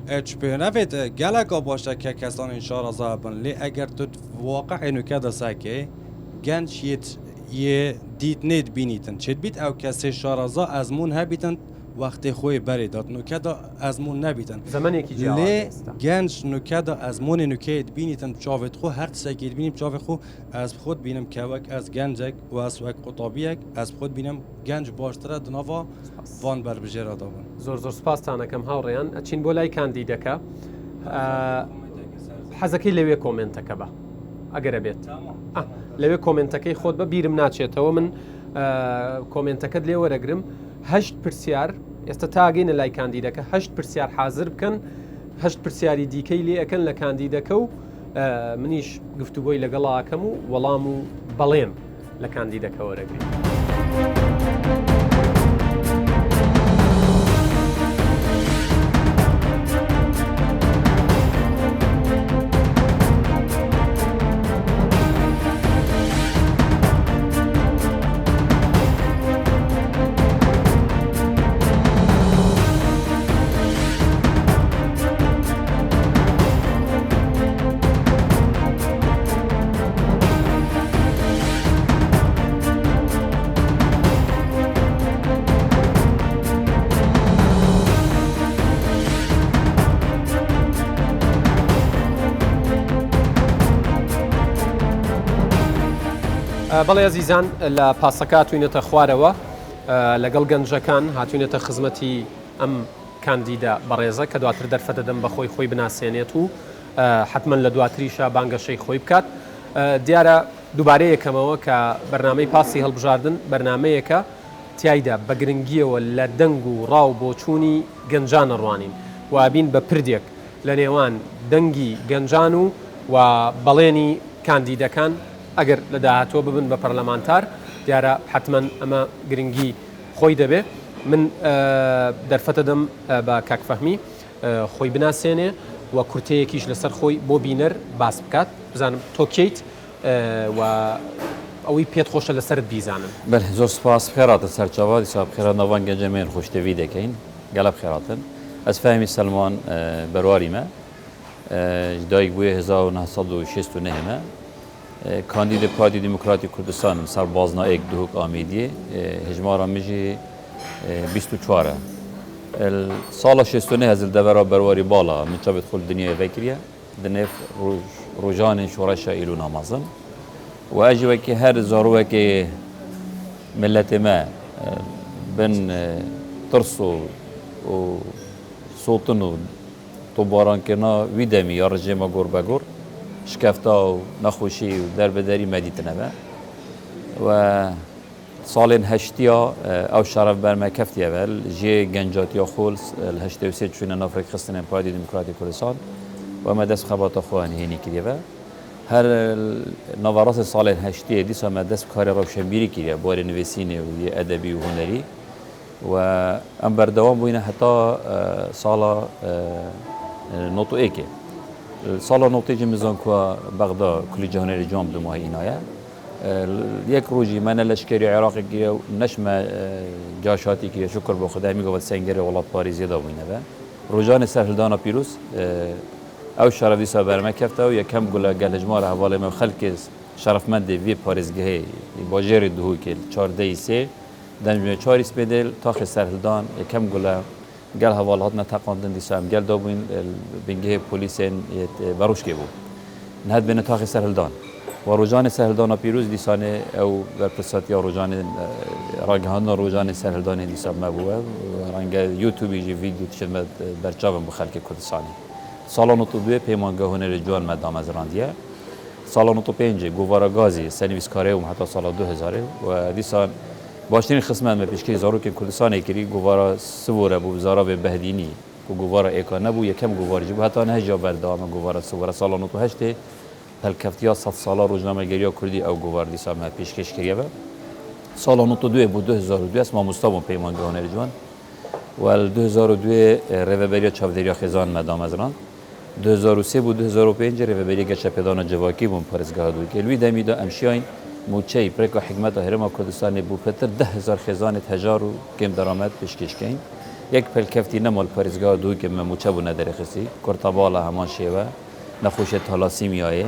eç pê nevêt geleka baş e ke kesanên şaraza bin lê eger tu waqehê nûke de sekê genç yê dît nê dibînîtin çêdbît ew kesê şaraza ezmûn hebîtin wextê xwe berê dat nûke da ezmûn nebîtin lê genç nûke da ezmûnê nûkeyê dibînîtin çavê xwe her tisekê dibînim çavê xwe ez xwe dibînim kevek ez gencek û ez wek qutabiyek ez xwe dibînim genç baştir e di nava van berbijêra da bin زۆر سپاسان دەکەم هاوڕێیان ئەچین بۆ لای کاندیدەکە حەزەکەی لەوێ کۆمنتەکە بە ئەگەرە بێت لەوێ کۆمنتەکەی خۆت بە بیرم ناچێتەوە من کۆمنتەکەت لێ وەرەگرم هەشت پرسیار ئێستا تاگەینە لای کاندیدەکە هەشت پرسیار حاضر بکەن هەشت پرسیاری دیکەی لێ ئەەکەن لە کاندیدەکە و منیش گفتوگۆی لەگەڵاکەم و وەڵام و بەڵێم لە کاندیدەکە وەرەگرین. بەڵێ عزیزان لە پاسەکە هاتوینەتە خوارەوە لەگەڵ گەنجەکان هاتوینەتە خزمەتی ئەم کاندیدا بەڕێزە کە دواتر دەرفەتەدەم بە خۆی بناسێنێت و حتمما لە دواتریشە بانگەشەی خۆی بکات دیارە دووبارەیەکەمەوە کە بەرنامەی پاسی هەڵبژاردن بەرنمەیەکە تایدا بە گرنگیەوە لە دەنگ و ڕاو بۆچوونی گەنجان ڕوانین وابین بە پردێک لە نێوان دەنگی گەنجان و بەڵێنی کاندیدەکان ئەگەر لە داهاتوە ببن بە پەرلەمانتار دیارە حتمما ئەمە گرنگی خۆی دەبێ من دەرفەتەدەم بە کاکفەهمی خۆی بناسێنێ و کورتەیەکیش لەسەر خۆی بۆ بینەر باس بکات بزانم تۆکییت و ئەوەی پێت خۆشە لەسرت بیزانم زۆر سپاس خێراتە سەرچاوا دیسا خێرا ناوان گەنجەمێن خۆشتەوی دەکەین گەلە خێراتن ئەس فەهمی سەلمان بەرواریمە دایک بووە 1969 کاندید پارتی دموکراتی کوردستان سربازنایەک دوک ئامێدیێ هژمارە مژی 24 ساڵە 69 هەزل دەڤەرا بەرواری باڵا من چابێت خۆل دنیای vekiriye dinêv rojanên şoreşa îlû namazin û ez jî wekî her zarokê milletê me bin tirs û sotin û تو باران کنا وی دمی یا رژیم گور بگور شکفتا و نخوشی و در بدری مدیت نبه و سالین هشتیا او شرف برما کفتی اول جی گنجاتیا خولس الهشتی و سید چون نافرک خستن پارتی دموکراتی کردستان و ما دست خبات خوان هینی کردیه هر نوراس سالین هشتی دیسا ما دست کار روشنبیری کردیه بار نویسینی و ادبی و هنری و ام بردوام بوینه حتی سالا نوتو ایکه سالا نوتی جمزان که بغداد کلی جهانی جام دو ماه اینایه یک روزی من لشکری عراقی گیره نشم جاشاتی گیره شکر به خدا میگه سنگر ولات پاریزی دا بوینه به روزان سهلدانا پیروز او شرفی سا برمه کفته و یکم گل گلجمار حواله من خلق شرفمند وی پاریزگاهی باجر دهو که 14 دنجمه 4 اسپیدل تاخ سهلدان یکم گل گل حوالات نتقاندن دیسام گل دا بوین بنگه پلیسین بروش که بود نهد بین تاخ سهلدان و روزان سهلدان پیروز دیسانه او برپرساتی روزان راگهان روزان سهلدان دیساب مبوه رنگ یوتیوبی جی ویدیو تشد برچاوم بخلک کردستانی سالانو تو دوی پیمانگاه هنر جوان مدام از راندیه سالانو تو 5 گوارا گازی سنویس کاره و حتی سال 2000 و دیسان باشترین خدمت ما پیشکی زارو که کردستان کری گوارا سوره بو زارا به بهدینی و گوارا اکانه بو یکم گوار جبو حتی نه جا بردام گوارا سوره سالانو تو 8 هالکفتیا 100 ساله روزنامه گری کردی او گوار دیسا ما پیشکش کریه و سالانو تو دوی بو 2002 اسم مستوم پیمانگاه هنر جوان و 2002 ریوبری چاودریا خزان مدام از راند 2003 بود 2005 ریوبری گچپدان جواکی بون پرزگاه دوی که لوی دمیدا امشیاین موچی پرکا حکمت هرما کردستان بو پتر 10,000 خزان تجار و کم درآمد پیشکش کین یک پل کفتی نمال پرزگاه دوی که موچه بو نداره خسی کرتابالا همان شیوه نخوش تالاسیم یایه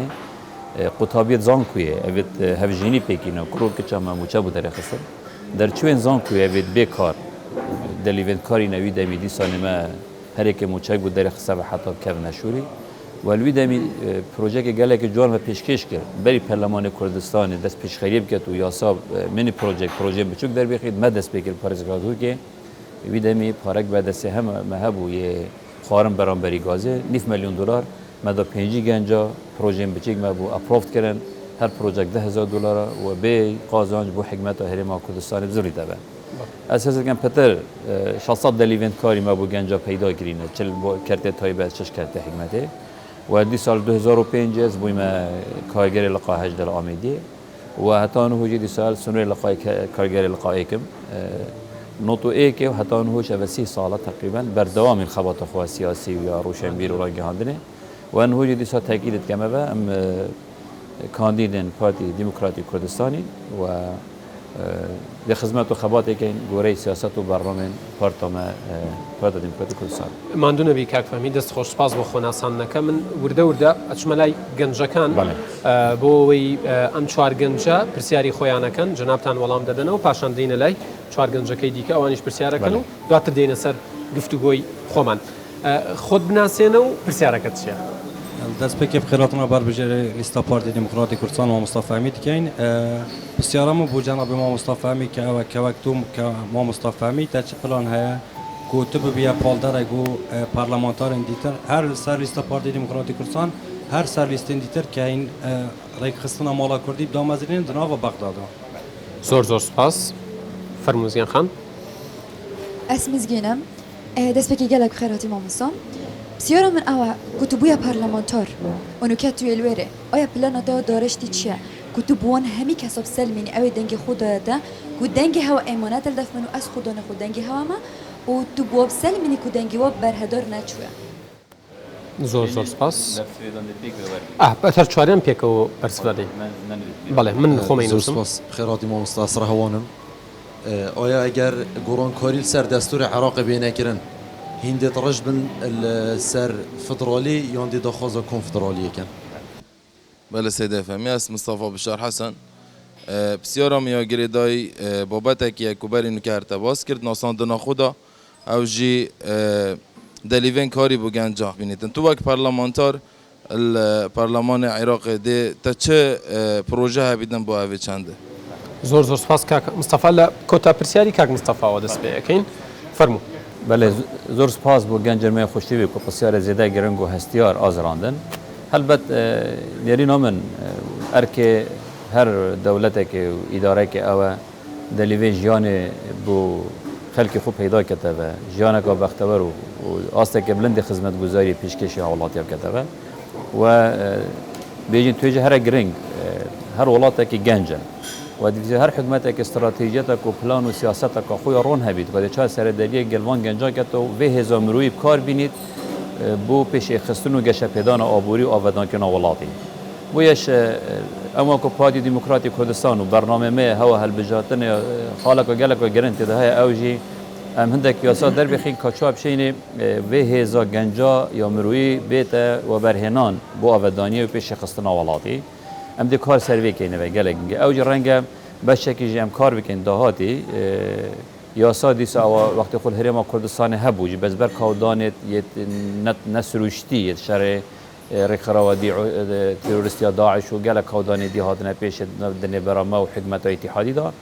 قطابیت زانکویه اوید هفجینی پیکینه کرور که چما موچه بو داره خسر در چوین زانکویه اوید بیکار دلیوید کاری نوی دمی دیسان ما هر یک موچه بود در خسر و حتی کف نشوری و لوی دمی پروژه که گله که جوان و پیشکش کرد بری پارلمان کردستان دست پیش خریب کرد و یاسا منی پروژه بچوک در بخید ما دست بکر پارزگادو که لوی دمی پارک بعد دست هم مهبو یه خارم برانبری گازه 9 میلیون دلار مدا 5 گنجا پروژه بچیک ما بو اپروفت کردن هر پروژه 10,000 دلار و به قازانج بو حکمت هرما کردستان بزرگی دبن اساسا کم پتر 600 دلیوند کاری ما بو گنجا پیدا کردینه چل با کرته تایبت چش کرته حکمته و دی سال 2005 از بویم کارگر لقا هجدل آمیدی و حتی انهوجی دی سال سنوی لقای کارگر لقای کم نوتو ایک و حتی انهوش و 30 ساله تقریبا بر دوام الخبات خوا سیاسی و روشنبیر و راگهاندنه و انهوجی دی سال تاکید کمه و ام کاندیدن پارتی دموکراتی کردستانی و به خدمت و خباتی که گوره سیاست و برنامه پارتی دموکراتی کردستان ماندونه بی که فهمید دست خوش پاس بخون آسان نکه من ورده اشملای گنجه کن بوی ام 4 گنجه پرسیاری خویانه کن جنابتان ولام دادن و پاشان دین لای 4 گنجه کی دیگه آوانش پرسیاره کنو دوات دین سر گفتگوی خومن خود بناسینه و پرسیاره کتشه دست پکیف خیراتنا بر بجره لیستا پارتی دموکراتی کردستان ما مصطفی امیدی کین بسیارم بو جناب ما مصطفی امید که وقتوم که ما مصطفی امید چه پلان های کوتب بیا پالدار گو پارلمانتار دیتر هر سر لیستا پارتی دموکراتی کردستان هر سر لیست دیتر که این ریک خستنا مالا کردی دامازرین دناو بغداد زور سپاس فرموزیان خان اسم زگینم دست بکی گلک خیراتی ما مصطفی بسیارا من اوه کتبویا پارلمانتار اونو که توی الویره آیا پلان دا دارشتی چیه کتبوان همی کسب سلمینی اوی دنگ خود داده که دنگ هوا ایمانت الدف منو از خودان خود دنگ هوا ما و تو بواب سلمینی که دنگ واب برهدار نچوه زور سپاس بهتر چهارم پیکو برسفردی بله من خومه اینو زور سپاس خیراتی ما مستاصر هوانم آیا اگر گوران کاری سر دستور عراق بینه کرن هندي ترج بن السر فدرالي يوندي دخوزة كونفدرالية كان. بله سيدة فهمي اسم مصطفى بشار حسن بسیارا میا گریدای بابتك یا کوبری نکرد تباس کرد ناسان دنا خدا او جی دلیون کاری بگن جاه بینیدن تو وقت پارلمانتار الپارلمان عراق ده تا چه پروژه بیدن با اوی چنده؟ زور سپاس کاک مصطفى لا كوتا برسياري كاك مصطفى ودس بيكين فرمو بله زور سپاس بو گنج می خوشتی کو بسیار زیاده گرنگ و هستیار آزراندن البته دیری نامن ارکه هر دولت که اداره که او دلیوی جیان بو خلق خوب پیدا کتبه جیان کا بختور و آسته که بلند خدمت گذاری پیشکش اولاد کتبه و بیجین توجه هر گرنگ هر ولات که گنجه و دیگه هر حکومت که استراتژیت و پلان و سیاست که خوی رون هبید و چه سر دلیه گلوان گنجا که تو به هزار مروی کار بینید بو پیش خستون و گشه پیدان آبوری و آودان که نولاتی بویش اما که پارتی دموکراتی کردستان و برنامه می هوا هل بجاتن خالق و گلک و گرنتی ده های اوجی ام هندک یاسا در بخین کچاب شینه به هزار گنجا یا مروی بیت و برهنان بو آودانی و پیش خستون نولاتی ام دی کار سروی کنه و گلک اوج رنگ بچه ام کار بکن دهاتی یاسا دیسا وقتی خود هرما کردستان هبوج بس بر کودانت یه نسروشتی شر رخراودی تروریستی داعش و گلک کودانی دی هاتنه پیش دنیا برام و حکمت اتحادی دا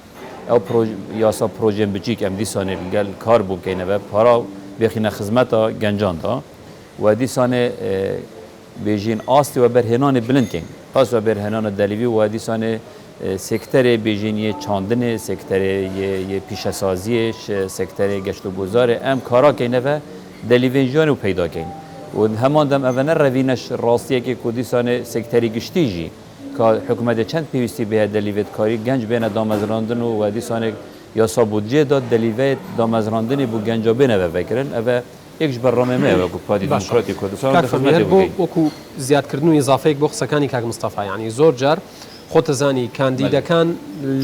او یاسا پروژه بچیک ام دیسانه گل کار بکنه و پارا بخینه خدمت گنجان دا و دیسانه بیجین آستی و برهنان بلند کن خاص و برهنان دلیوی و دیسانه سکتر بیجینی چاندن سکتر یه پیشسازیش سکتر گشت و گذار ام کارا کنه و دلیویجان رو پیدا کن و همان دم اول روینش راستیه که کودیسان سکتری گشتیجی که حکومت چند پیوستی به دلیویت کاری گنج بین دامزراندن و دیسان یا سابودجه داد دلیویت دامزراندن بو گنجا بینه و بکرن و یکش برنامه ما و پارتی دموکراتی کردستان خدمت بو زیاد کردن اضافه بو خسکانی که مصطفی یعنی زور جار خۆتە زانی کاندیدەکان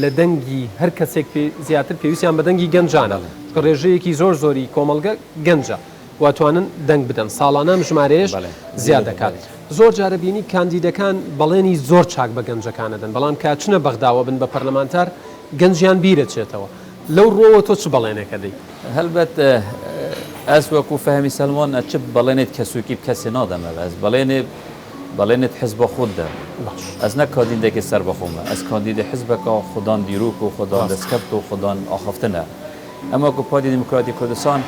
لە دەنگی هەر کەسێک زیاتر پێویستیان بە دەنگی گەنجانە ڕێژەیەکی زۆر زۆری کۆمەلگە گەنجە واتوانن دەنگ بدەن ساڵانە ژمارەیەش زیاد دەکات زۆر جارە بینی کاندیدەکان بەڵێنی زۆر چاک بە گەنجەکانەدەن بەڵام کاتچنە بەغداوە بن بە پەرلەمانتار گەنجیان بیرەچێتەوە لەو ڕۆوە تۆ چ بەڵێنێکە دەی هەلبەت ئەس وەکو فەهمی سەلمان ئەچ بەڵێنێت کەسوکی کەسی نادەمە ئەس بەڵێنێت حزب خود ده از نه کاندیده که سر بخومه از کاندیده حزب که خودان دیروک و خودان دسکبت و خودان آخفتنه اما که پارتی دموکراتی کردستان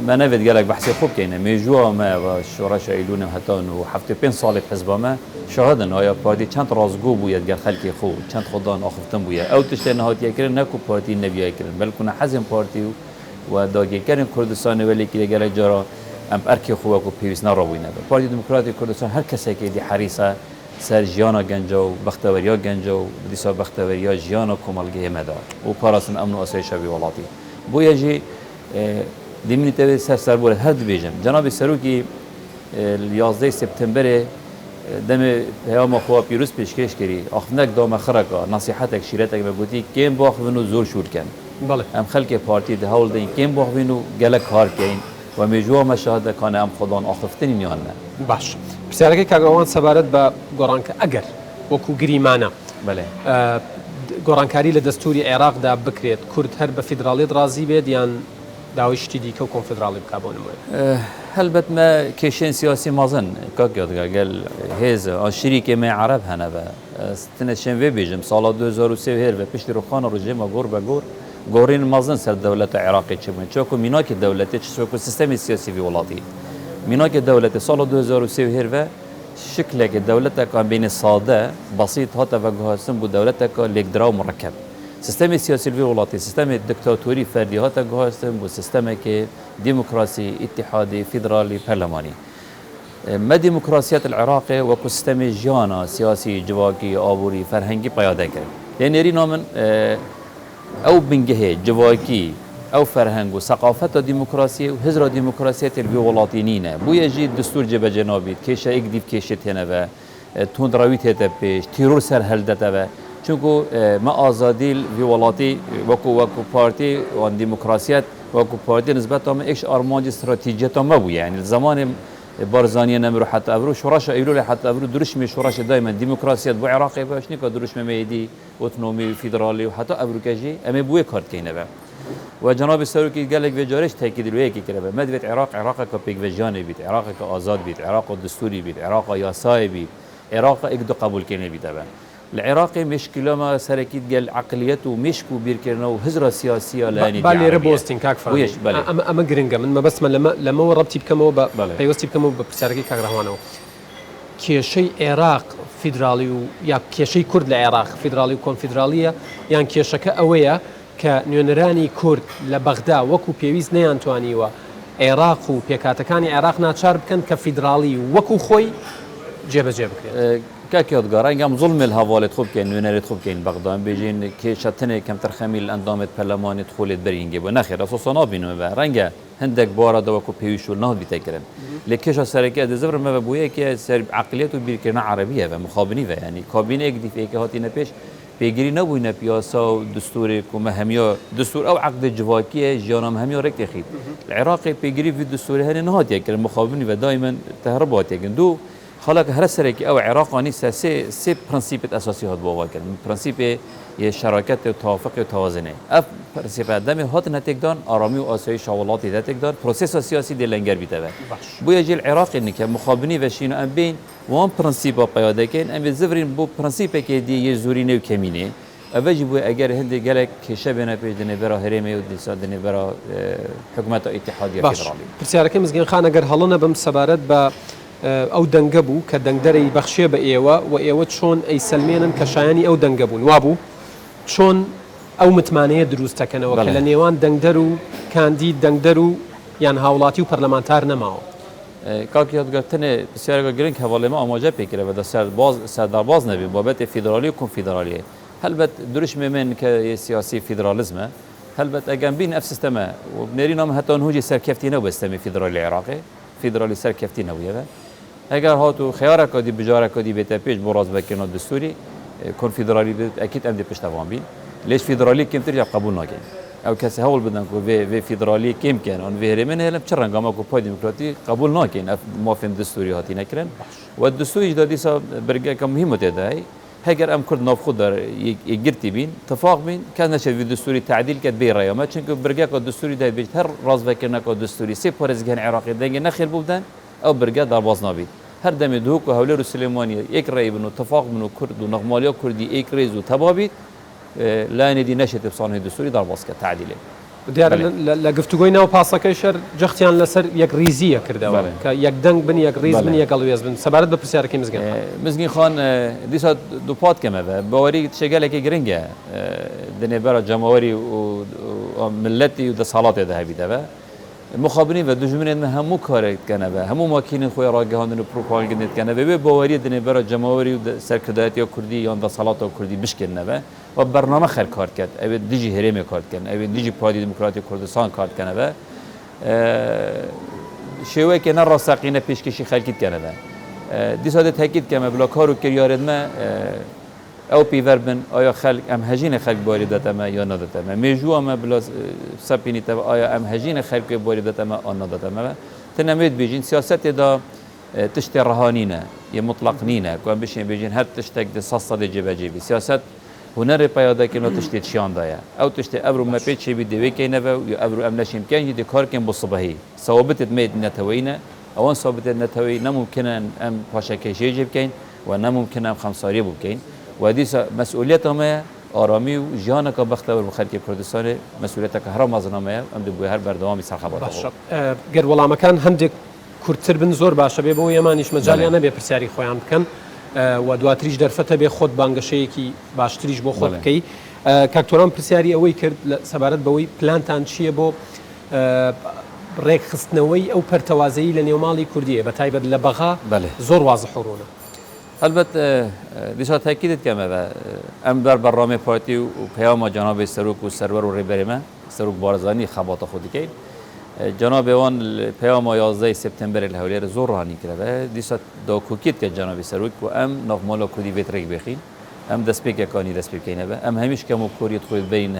من نوید گلک بحثی خوب کنه میجوا ما و شورش ایلون حتی و 75 سال حزب ما شاهدن آیا پارتی چند رازگو بوید گل خلکی خو چند خودان آخفتن بوید او تشته نهاتی کرد نه کو پارتی نبیای کرد بلکه حزب پارتی و داگی کردن کردستان ولی که گلک جارا ام ارکی خوب کو پیوست نرابوینه پارتی دموکراتی کردستان هر کسی که دی حریصه سر جیانا گنجا و بختوریا گنجا و دیسا بختوریا جیانا کمالگه مدار و پاراسن امن و آسایش ولاتی بویا جی دیمنیته سر بوله هر بیجم جناب سروکی 11 سپتامبر دم پیام خو پیروز پیشکش کردی اخنک دام خرقا نصیحتک شیرتک بگویی کیم باخونو زور شور کن بله ام خلک پارتی ده هول دین کیم باخونو گله کار کین و میجوا مشاهده کان ام خودان آخفتنی نیان نه باش پرسیارەکەی کاگڕەوان سەبارەت بە گۆڕانکە ئەگەر وەکو گریمانە بله گۆڕانکاری لە دەستوری عێراقدا بکرێت کورد هەر بە فیدراڵیت ڕازی بێت یان داوای شتی دیکە و کۆنفدراڵی بکا بۆ نمونە هەلبەت ما کێشێن سیاسی مازن کاکیادگا گەل هێز شریکێ مێ عرب هەنە بە ستنە شێن وێ بێژم ساڵا 2003 هێر بە پشتی ڕوخانە ڕژێمە گۆڕ بە گۆڕ گۆڕین مازن سەر دەولەتە عێراقی چ بوون چۆکو میناکی دەولەتی چۆکو سیستەمی سیاسی وڵاتی میناک دولت سال 2003 هرو شکل که دولت کان بین ساده بسیط هات و گهاستن بود دولت کان لیکدرا و مرکب سیستم سیاسی ولاتی سیستم دیکتاتوری فردی هات گهاستن بود سیستم که دموکراسی اتحادی فدرالی پارلمانی ما دموکراسیت العراق و سیستم جانا سیاسی جواکی آبوری فرهنگی پیاده کرد یعنی ری نامن او بنگه جواکی او فرهنگ و ثقافت دموکراسی و هزار دموکراسیت الولاطینینه بویا جی دستور جب جنابید کشه یک دیو کشه تنه و تند رویت هت پیش تیرور سر هلدته و چونکو ما آزادی الولاطی وکو پارتی و دموکراسیت وکو پارتی نسبت هم ایش آرمانج استراتژیت هم بو یعنی زمان بارزانی نمرو حتی ابرو شورش ایلول حتی ابرو درش می شورش دائما دموکراسیت بو عراقی باش نیکا درش میدی اتنومی فدرالی و حتی ابرو کجی اما بوی کارت کینه و جناب سروکی گلک و جارش تاکید روی کی کرده مدویت عراق که پیک وجانی بید عراق که آزاد بید عراق دستوری بید عراق یاسای بید عراق یک دو قبول کنه بید العراق مشكلة ما سركيت قال عقليته ومشكو بيركرنا وهزرة سياسية لاني بالي ريبوستين كاك فاهم ويش بالي اما جرينجا من ما بس لما وربتي بكمو بالي. بيوستي بكمو بسركي كاك رهوانو كيشي عراق فيدرالي يا كيشي كرد العراق فيدرالي وكونفدرالية يعني كيشكا اويا كنيونراني كرد لبغداد وكو بيويز نيانتواني و عراق و بيكاتكاني عراق ناتشار بكن كفيدرالي وكو خوي جيبه بكريت كاكيوت قارن قام ظلم الهوالة خوب كان نونر خوب كان بغداد بيجين كي شتنه كم ترخمي الاندام برلمان دخول برينجي ونخير اساسا نابينو با رنگا هندك بارا دو كو بيوشو نهض بيتكرن لكيش سركه دزبر ما بويه كي سر عقليته بيركنا عربيه و مخابني و يعني كابينه اكدي في هاتينا بيش بيجري نبوينا بياسا دستور كما هميا دستور او عقد جواكيه جانم هميا رك اخيد العراقي بيجري في الدستور هن نهض يكرن مخابني و دائما تهربات يكن دو خلاك هر سركي او عراقاني سي برنسيب اساسي هاد بوا كان برنسيب شراكت و توافق و توازنه اف برنسيب دم هات نتقدان آرامی و آسایش شوالاتی نتقدان پروسس سیاسی دلنگر بیتابه بو يجي العراق انك مخابني وشينو ام بين وان برنسيب قياده كان ام زفرين بو برنسيب كي دي يزورينه و كمينه اوجي بو اگر هند گلك كشبنا بيدنه برا هرمي و دسادنه برا حكومه اتحاديه فدرالي برسياركي مزگين خان اگر هلنا بم سبارت با او دنگبو كدنگدري بخشيه بايوا وايوا شون اي سلمينن كشاياني او دنگبون وابو شون او متمانيه دروز تكنه وكلا نيوان دنگدرو كانديد دنگدرو يعني هاولاتي وبرلمانتار نماو كاكيات قلتني بسيارة جرينك حواله ما أماجة بيكره بده سر باز نبي بابت فيدرالي وكونفدرالية هل بت درش من كسياسي فيدراليزمه هل بت أجنبين نفس سيستمه وبنرينا هم حتى هوجي سركفتينا وبستمي فيدرالي العراقي فيدرالي سركفتينا وياه اگر هاتو خيارك دي بجارك دي بتابيج براز بكنا الدستوري كونفدرالي اكيد ام دي بيشتوان بين ليش فيدرالي كم ترجع قبول ناكين او كاس هول بدن كو في فيدرالي كم كان ان في من هلم تشرن قام كو باي ديمقراطي قبول ناكين موافق دستوري هاتي نكرن والدستوري جدادي سا برجا كم مهمه تداي هاجر ام كرد ناف خضر يجرتي بين اتفاق بين كان نشد في الدستوري تعديل كد بي رايا ما تشنكو برجا الدستوري ده بيت هر راز بكنا الدستوري سي بارزغان عراقي دنگ نخيل بودن او برجا دارباز نابي هر دم دوك و هولر سليماني یک رأي بنو اتفاق بنو كرد و نغماليا كردي یک رئيس و تبابيت لا ندي نشت بصانه الدستوري دارباز كتعديله ديار لقفتوغينا وباسكيشر جختيان لسر يك ريزيه كردوا يك دنگ بن يك ريز بن يك الويز بن سبارت بپرسیار کی مزگین خان دیسا دو پات کمه و باوری تشگل کی گرینگه دنه برا جمهوری و ملتی و دسالات ده بیده مخابرین و دجمنین همو کار کنه و همو ماکین خوی راگهاندن و پروپاگاندا کنه و به باوری دنه برا جمهوری و سرکردایت یا کردی یا دسالات کردی بشکنه و برنامه خر کار کرد او دیجی هرم کار کرد او دیجی پارتی دموکراتی کردستان کار کنه و شیوه که نه راستقینه پیشکشی خلقیت کنه و دیساده تاکید کنه بلا کارو کریارد ما او پیور بن آیا خلق ام هجین خلق باری دادم یا ندادم میجو ما بلا سپینی تا آیا ام هجین خلق باری دادم آن ندادم تنمید بیجین سیاست دا تشت رهانینه یا مطلق نینه کوام بشین بیجین هر تشتک دساسا دی جبه جیبی سیاست هنر پیاده کنه تشت شیان دایا او تشت ابرو ما پیچ بی دوی کنه و یا ابرو ام نشیم کنی دی کار کن بصبحی ثوابت مید نتوینه اوان ثوابت نتوی نممکنن ام پاشکشی جیب کن و نممکنن خمساری بکن و دیس مسئولیتم آرامی و جانک بخت و خلق کردستان مسئولیت که هر مازنامه ام دو هر بردوامی سرخبات باشه گر ولا مکان هندک کورتر بن زور باشه به بو یمانیش مجالی نه به پرسیاری خویان بکن و دواتریش درفته به خود بانگشه کی باشتریش بو خود کی کاکتوران پرسیاری اوی کرد سبارت بوی پلانتان چیه بو ڕێک خستنەوەی ئەو پەرتەوازەیی لە نێوماڵی کوردیە بە تایبەت لە بەغا زۆر واضح ڕوونە البته دیشا تاکید کردم ام در برنامه پارتی و پیام جناب سروک و سرور و ریبرمه سروک بارزانی خبات خودی که جناب وان پیام 11 سپتامبر الهولی زور رانی کرده دیشا داکوکیت که جناب سروک و ام نقمالا کودی بیترک بخین ام دسپیک کانی دسپیک نه ام همیش کمو کوریت خود بین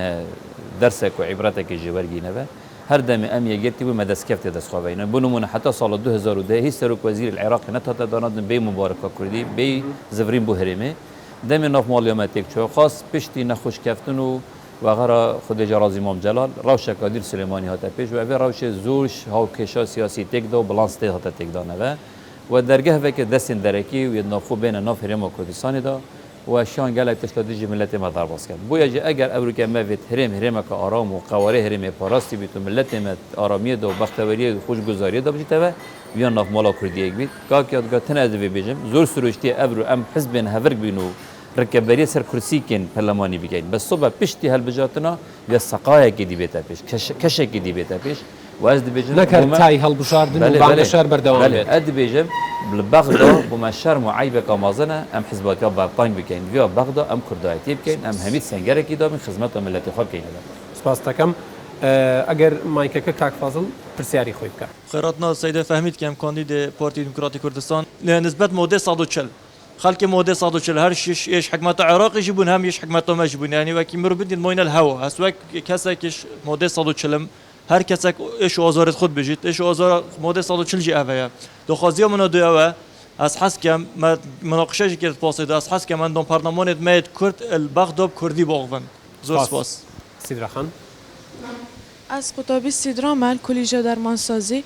درسک و عبرتک جوارگی نه هر دم ام یگتی و مدسکفت دستخوابینه بنمونه حتی سال 2010 هیچ سروک وزیر العراق نتاتا دانادن به مبارک کردی به زفرین بوهرمه دم ناف مالیامتیک چو خاص پشتی نخوش کفتن و غیره خود جراز امام جلال روش کادر سلیمانی هات پیش و اوی روش زورش ها کشا سیاسی تک دو بالانس ته هات تک دانه و درگه و که دست درکی و نافو بین ناف هرم کردستان دا و شان گله تشتادی ملت ما در باز کرد بویا جه اگر امریکا ما ویت هرم که آرام و قواره هرم پاراستی بیت و ملت ما آرامی دو بختوری و خوشگذاری دو بجیت و بیان ناف مالا کردی بیت که یاد تن از بیجم زور سروشتی ابرو ام حزب هفرق بینو ركبري سر كرسي كين برلماني بيجين بس صبح بيشتي هالبجاتنا يا السقايا كدي بيتا بيش كش كدي بيتا بيش واز دي بيجن نكر تاي هالبشاردن وبعد شهر بردوام بيت اد بيجم بالبغدا بمشار معيبه كمازنه ام حزبك برطان بكين فيا بغدا ام كردايتي بكين ام حميد سنجره كيدا من خدمتهم التي خاب كين سپاس دەکەم ئەگەر مایکەکە کاک فازڵ پرسیاری خۆی بکە خيراتنا السيدة فهميت كم كانديد بارتي ديمقراطي كردستان لنسبة مودي صادو تشل خلق مودي صادو تشل هر ايش حكمته عراق يجيبون هم ايش حكمته ما يجيبون يعني وكي مربد موين الهوا هسواك كسك ايش مودي صادو تشلم هر كسك ايش وزارة خود بجيت ايش وزارة مودي صادو تشل جي اويا دو خازيا من دو اوه از حس کم مناقشه کرد پاسید از حس کم اندام برنامه مید کرد البغداد کردی باغون زور سپاس سیدرا خان از قطابی سیدرا من کلیجه درمانسازی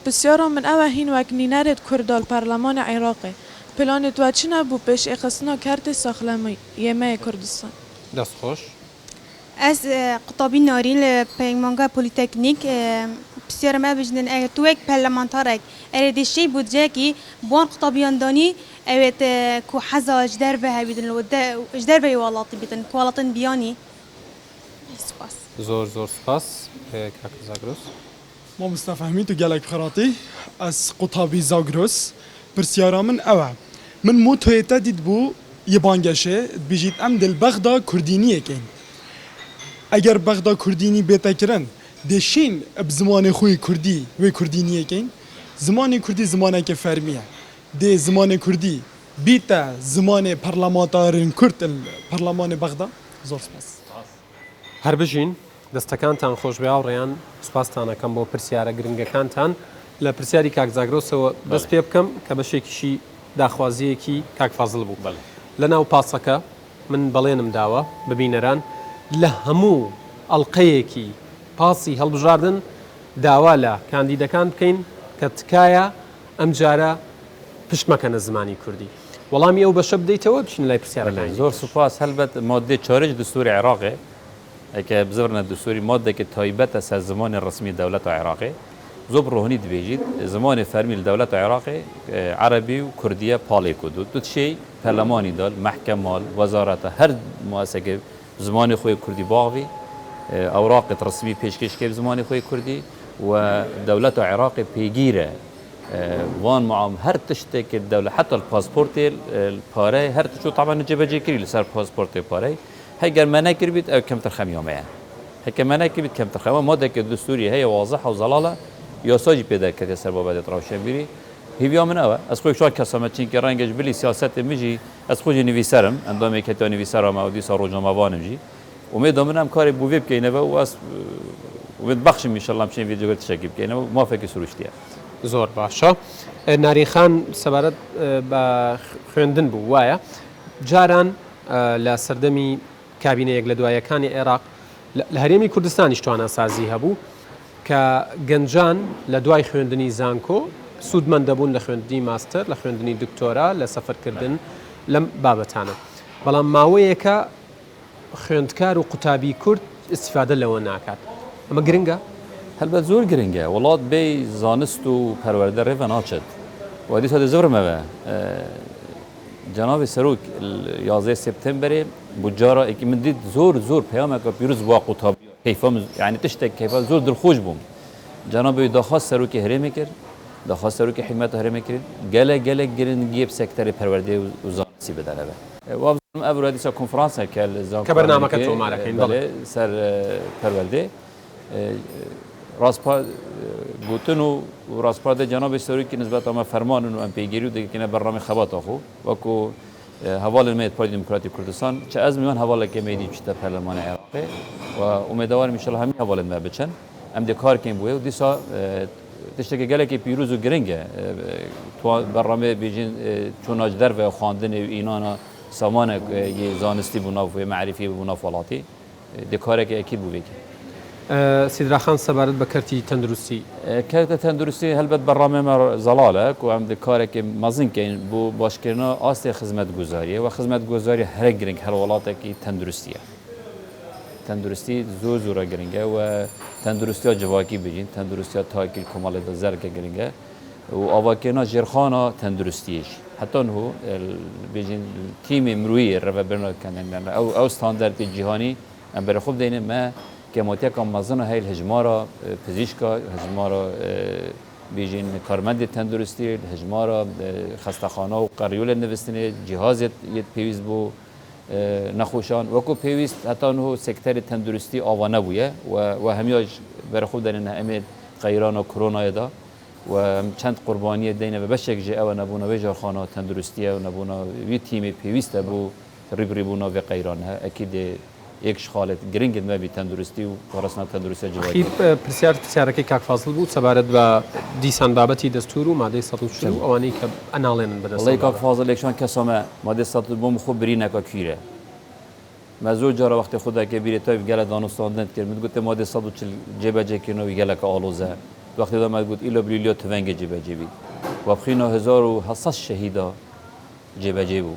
بسیارا من اوه هین وک نینرد کردال پارلمان عراقی پلانت و چی نبو پیش اخصنا کرد ساخلمی یمه کردستان دست خوش از قطابی نارین پیمانگا پولیتکنیک بسیار ما بجنن اگر تو یک پارلمانتارک اردشی بودجه کی بون قطابیان دانی اوت کو حزا اجدر به هبیدن اجدر به والاتی بیتن کوالاتن بیانی سپاس زور سپاس کاک زاگروس ما مستفهمين تو جالك خراطي از قطابي زاغروس برسيارا من اوه من مو تويتا ديد بو يبانجشه بيجيت ام دل بغدا كردينية كين اگر بغدا كرديني بيتا كرن دشين بزمان خوي كردي و كردينية كين زمان كردي زمانه که فرميه دي زمان كردي بيتا زمان پرلمانتارن كرد البرلمان بغدا زور سپاس هەر بژین دەستەکانتان خۆش بێ ئاوڕێیان سوپاستانەکەم بۆ پرسیارە گرنگەکانتان لە پرسیاری کاک زاگرۆسەوە دەست پێ بکەم کە بەشێکیشی داخوازیەکی کاک فازڵ بوو لە ناو پاسەکە من بەڵێنم داوە ببینەران لە هەموو ئەڵلقەیەکی پاسی هەڵبژاردن داوا لە کاندیدەکان بکەین کە تکایە ئەم جارە پشتمەکەنە زمانی کوردی وەڵامی ئەو بەشە بدەیتەوە بچین لای پرسیارەکان زۆر سوپاس هەلبەت مادێ چارەج دستوری عێراقێ که بزرنا دستوری ماده که تایبت از زمان رسمی دولت عراقی زوب روحانی دبیجید زمان فرمی دولت عراقی عربی و کردیه پالی کدود دو شی پارلمانی دال محکمال وزارت هر مؤسسه زمان خوی کردی باقی اوراق رسمی پیشکش که زمان خوی کردی و دولت عراقی پیگیره وان معام هر تشته که دولت حتی الپاسپورت الپاره هر تشو طبعا جبهه کری لسر پاسپورت پاره هيجر مناكر بيت أو كم ترخم يوميا هيك مناكر بيت كم ترخم ما دك الدستوري هي واضحة وزلالة يساجي بيدا كتير سربا بدأت روشن بيري هي بيوم من أول أسخوي شو كسامتشين كرانجش بلي سياسات مجي أسخوي نفيسرم عندما يكتب نفيسرم أو دي صاروا جماعان مجي وميدا منهم كاري بوفيب كينبا وأس ومتبخش إن شاء الله مشين فيديو قلت شكيب كينبا ما فيك سروشتيا زور باشا ناري خان سبارت بخوندن بوايا جاران لسردمي کابینەیەک لە دوایەکانی عێراق لە هەرێمی کوردستانی توانە سازی هەبوو کە گەنجان لە دوای خوێندنی زانکۆ سوودمەند دەبوون لە خوێندنی ماستەر لە خوێندنی دکتۆرا لە سەفەرکردن لەم بابەتانە بەڵام ماوەیەکە خوێندکار و قوتابی کورد استیفادە لەوە ناکات ئەمە گرنگە هەلبەت زۆر گرنگە وڵات بێ زانست و پەروەردە ڕێڤە ناچێت و دیسا دەزۆرمەوە جناب سروک 11 سپتامبر بجارا اکی من دید زور پیامک پیروز با قطاب کیفام یعنی تشتک کیفا زور دلخوش بوم جناب داخواست سروک هرم کرد داخواست سروک حکومت هرم کرد گله گرنگی سکتر پرورده و زانسی بداره و افضل ابرو دیسا کنفرانس که برنامه که تو معرکین بله سر پرورده راسپا گوتن و راسپا ده جناب سروکی نسبت ما فرمان و ام پیگیری و دیگه کنه برنامه خبات آخو وکو حوال الميت پارتی دموکراتی کردستان چه از میان حواله که میدیم چه پارلمان عراقی و امیدوارم ان شاء الله همین حواله ما بچن ام ده کار کیم بوده و دیسا تشتکی گله که پیروز و گرنگه تو برنامه بیجین چون اجدر و خواندن اینانا سامان یه زانستی بناف و معرفی بناف ولاتی ده کاری که اکید بوده سیدراخان سەبارەت بە کەرتی تەندروستی کەوتە تەندروستی هەلبەت بەڕامێمە زەڵالە و ئەم کارێکی مەزنکەین بۆ باشکردنەوە ئاستی خزمەت گوزاریە و خزمەت گوزاری هەرە گرنگ هەر وڵاتێکی تەندروستیە تەندروستی زۆر زۆرە گرنگە و تەندروستیا جوواکی بژین تەندروستیا تاکیل کۆمەڵێتە زەرکە گرنگە و ئاواکردنا ژێرخانە تەندروستیش حتى هو بيجين تيم مروي ربع برنامج كان أو ستاندرد جهاني أم برخوب دينه ما كموتيا كم مزنا هاي الهجمارة فيزيشكا هجمارة بيجين كارمند تندرستي هجمارة خستخانة وقريول النفستني جهاز يد بيوز بو نخوشان وكو بيوز حتى هو سكتر تندرستي آوانه بويه وهمياج برخوب دينه أمد غيران كورونا يدا و چند قربانی دینه و بشک جه او نبونا و جارخانه تندرستیه و نبونا وی تیم پیوسته بو ریبری بونا و غیران ها اکید یک شخالت گرینگ ما بی تندرستی و کارسنا تندرستی جوایی. خیب پرسیارکی کاک فاصل بود سبارت و دیسان بابتی دستور و ماده 140 اوانی که انالین بدست. والله کاک فاصل یکشان کسامه ماده 140 بوم خوب برینه که کیره. مزور جارا وقت خدا که بیره تای گله دانستاندند کرد میگفت ماده 140 جبه جکینو گله که آلوزه. وقتی دامد بود ایلا بلیلیات تونگ جیبه جیبی و بخینا 1700 شهیدا جیبه جیبو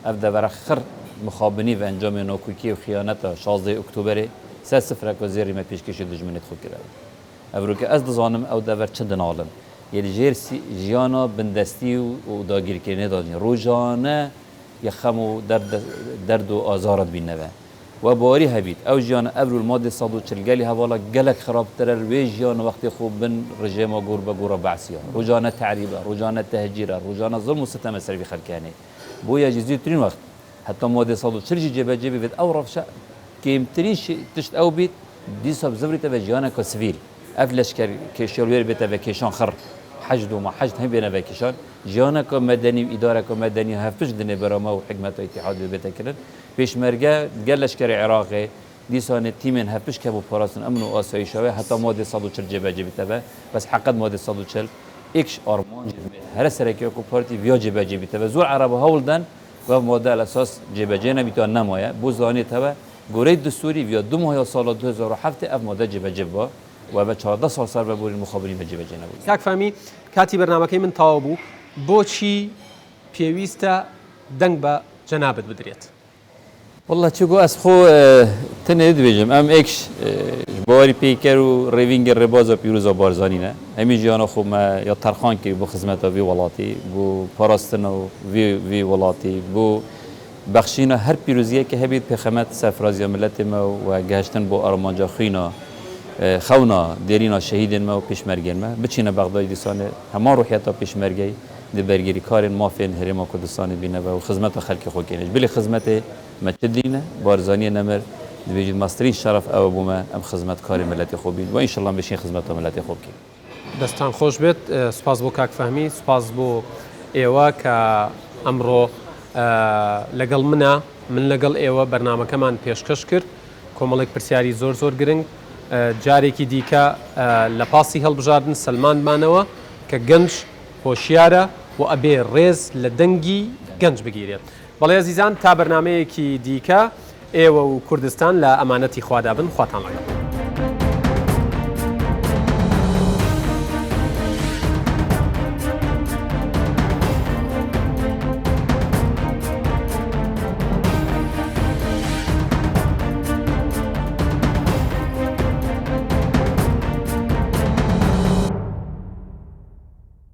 افده برخر مخابنی و انجام ناکوکی و خیانت 16 اکتبر 3-0 که زیری ما پیشکش دشمنیت خود کرده افرو که از دزانم او دور چه دنالم یعنی جیر جیانا بندستی و داگیر کنه دادن روزانه یخمو درد و آزارت بینه و باری هبید او جیان ابرو الماده 140 گلی حوالا گلک خرابتر روی جیان وقتی خوب بن رژیم گور به گور بعثیه روزانه تعریبه روزانه تهجیره روزانه ظلم و ستم سری خلکانه بویا جزئی ترین وقت حتی ماده 140 جبه جبه بید او رفشه که ترین تشت او بید دیساب زبریت و جیان کسویل افلش کر کشیلویر بیت و کشان خر حشد و ما حشد هم بینه و کشان جیان که مدنی و اداره که مدنی هفتش دنه برامه و حکمت و اتحاد بیت کردن پیشمرگه گلش کر عراقی دیسان تیمن هفتش که با پاراستن امن و آسایش شده حتی ماده 140 جبه جبه تبه بس حقیقت ماده 140 ایکش آرمان جبه هر سرکی کو پارتی ویا جبه جبه تبه زور عرب هولدن و ماده اساس جبه جه نمیتونه نمایه بوزانی تبه گوره دستوری ویا دو ماه سال 2007 اف ماده جبه جبه و به 14 سال سر ببرین مخابرین به جبه جه نبود. کاک فهمی کاتی برنامه که من تابو بوچی پیوسته دنگ با جنابت بدریت. والله چگو از خو تنید بیجم ام ایکش باری پیکر و ریوینگ رباز و پیروز و بارزانی نه همی جیانا خو ما یا ترخان که بو خدمت وی ولاتی بو پاراستن و وی ولاتی بو بخشینا هر پیروزیه که هبید به خدمت سفرازی ملت ما و گهشتن بو آرمانجا خینا خونا دیرینا شهیدن ما و پیشمرگین ما بچینه بغداد دیسانه همان روحیتا پیشمرگی دی برگیری کارن مافین هرما کردستان بینه و خدمت خلق خو کینش بلی خدمت متدینه بارزانی نمر دیوید ماسترین شرف او بوما ام خدمت کار ملت خوبین و ان شاء الله بشین خدمت ملت خوب کی دستان خوش بید سپاس بو کاک فهمی سپاس بو ایوا که امرو لگل منا من لگل ایوا برنامه کمان پیشکش کرد کۆمەڵێک پرسیاری زۆر زۆر گرنگ جارێکی دیکە لە پاسی هەڵبژاردن سلمانمانەوە کە گەنج هۆشیارە و ئەبێ ڕێز لە دەنگی گەنج بگیرێت. بەڵێ عزیزان تا بەرنامەیەکی دیکە ئێوە و کوردستان لە ئەمانەتی خوادا بن خواتان لەگەڵ.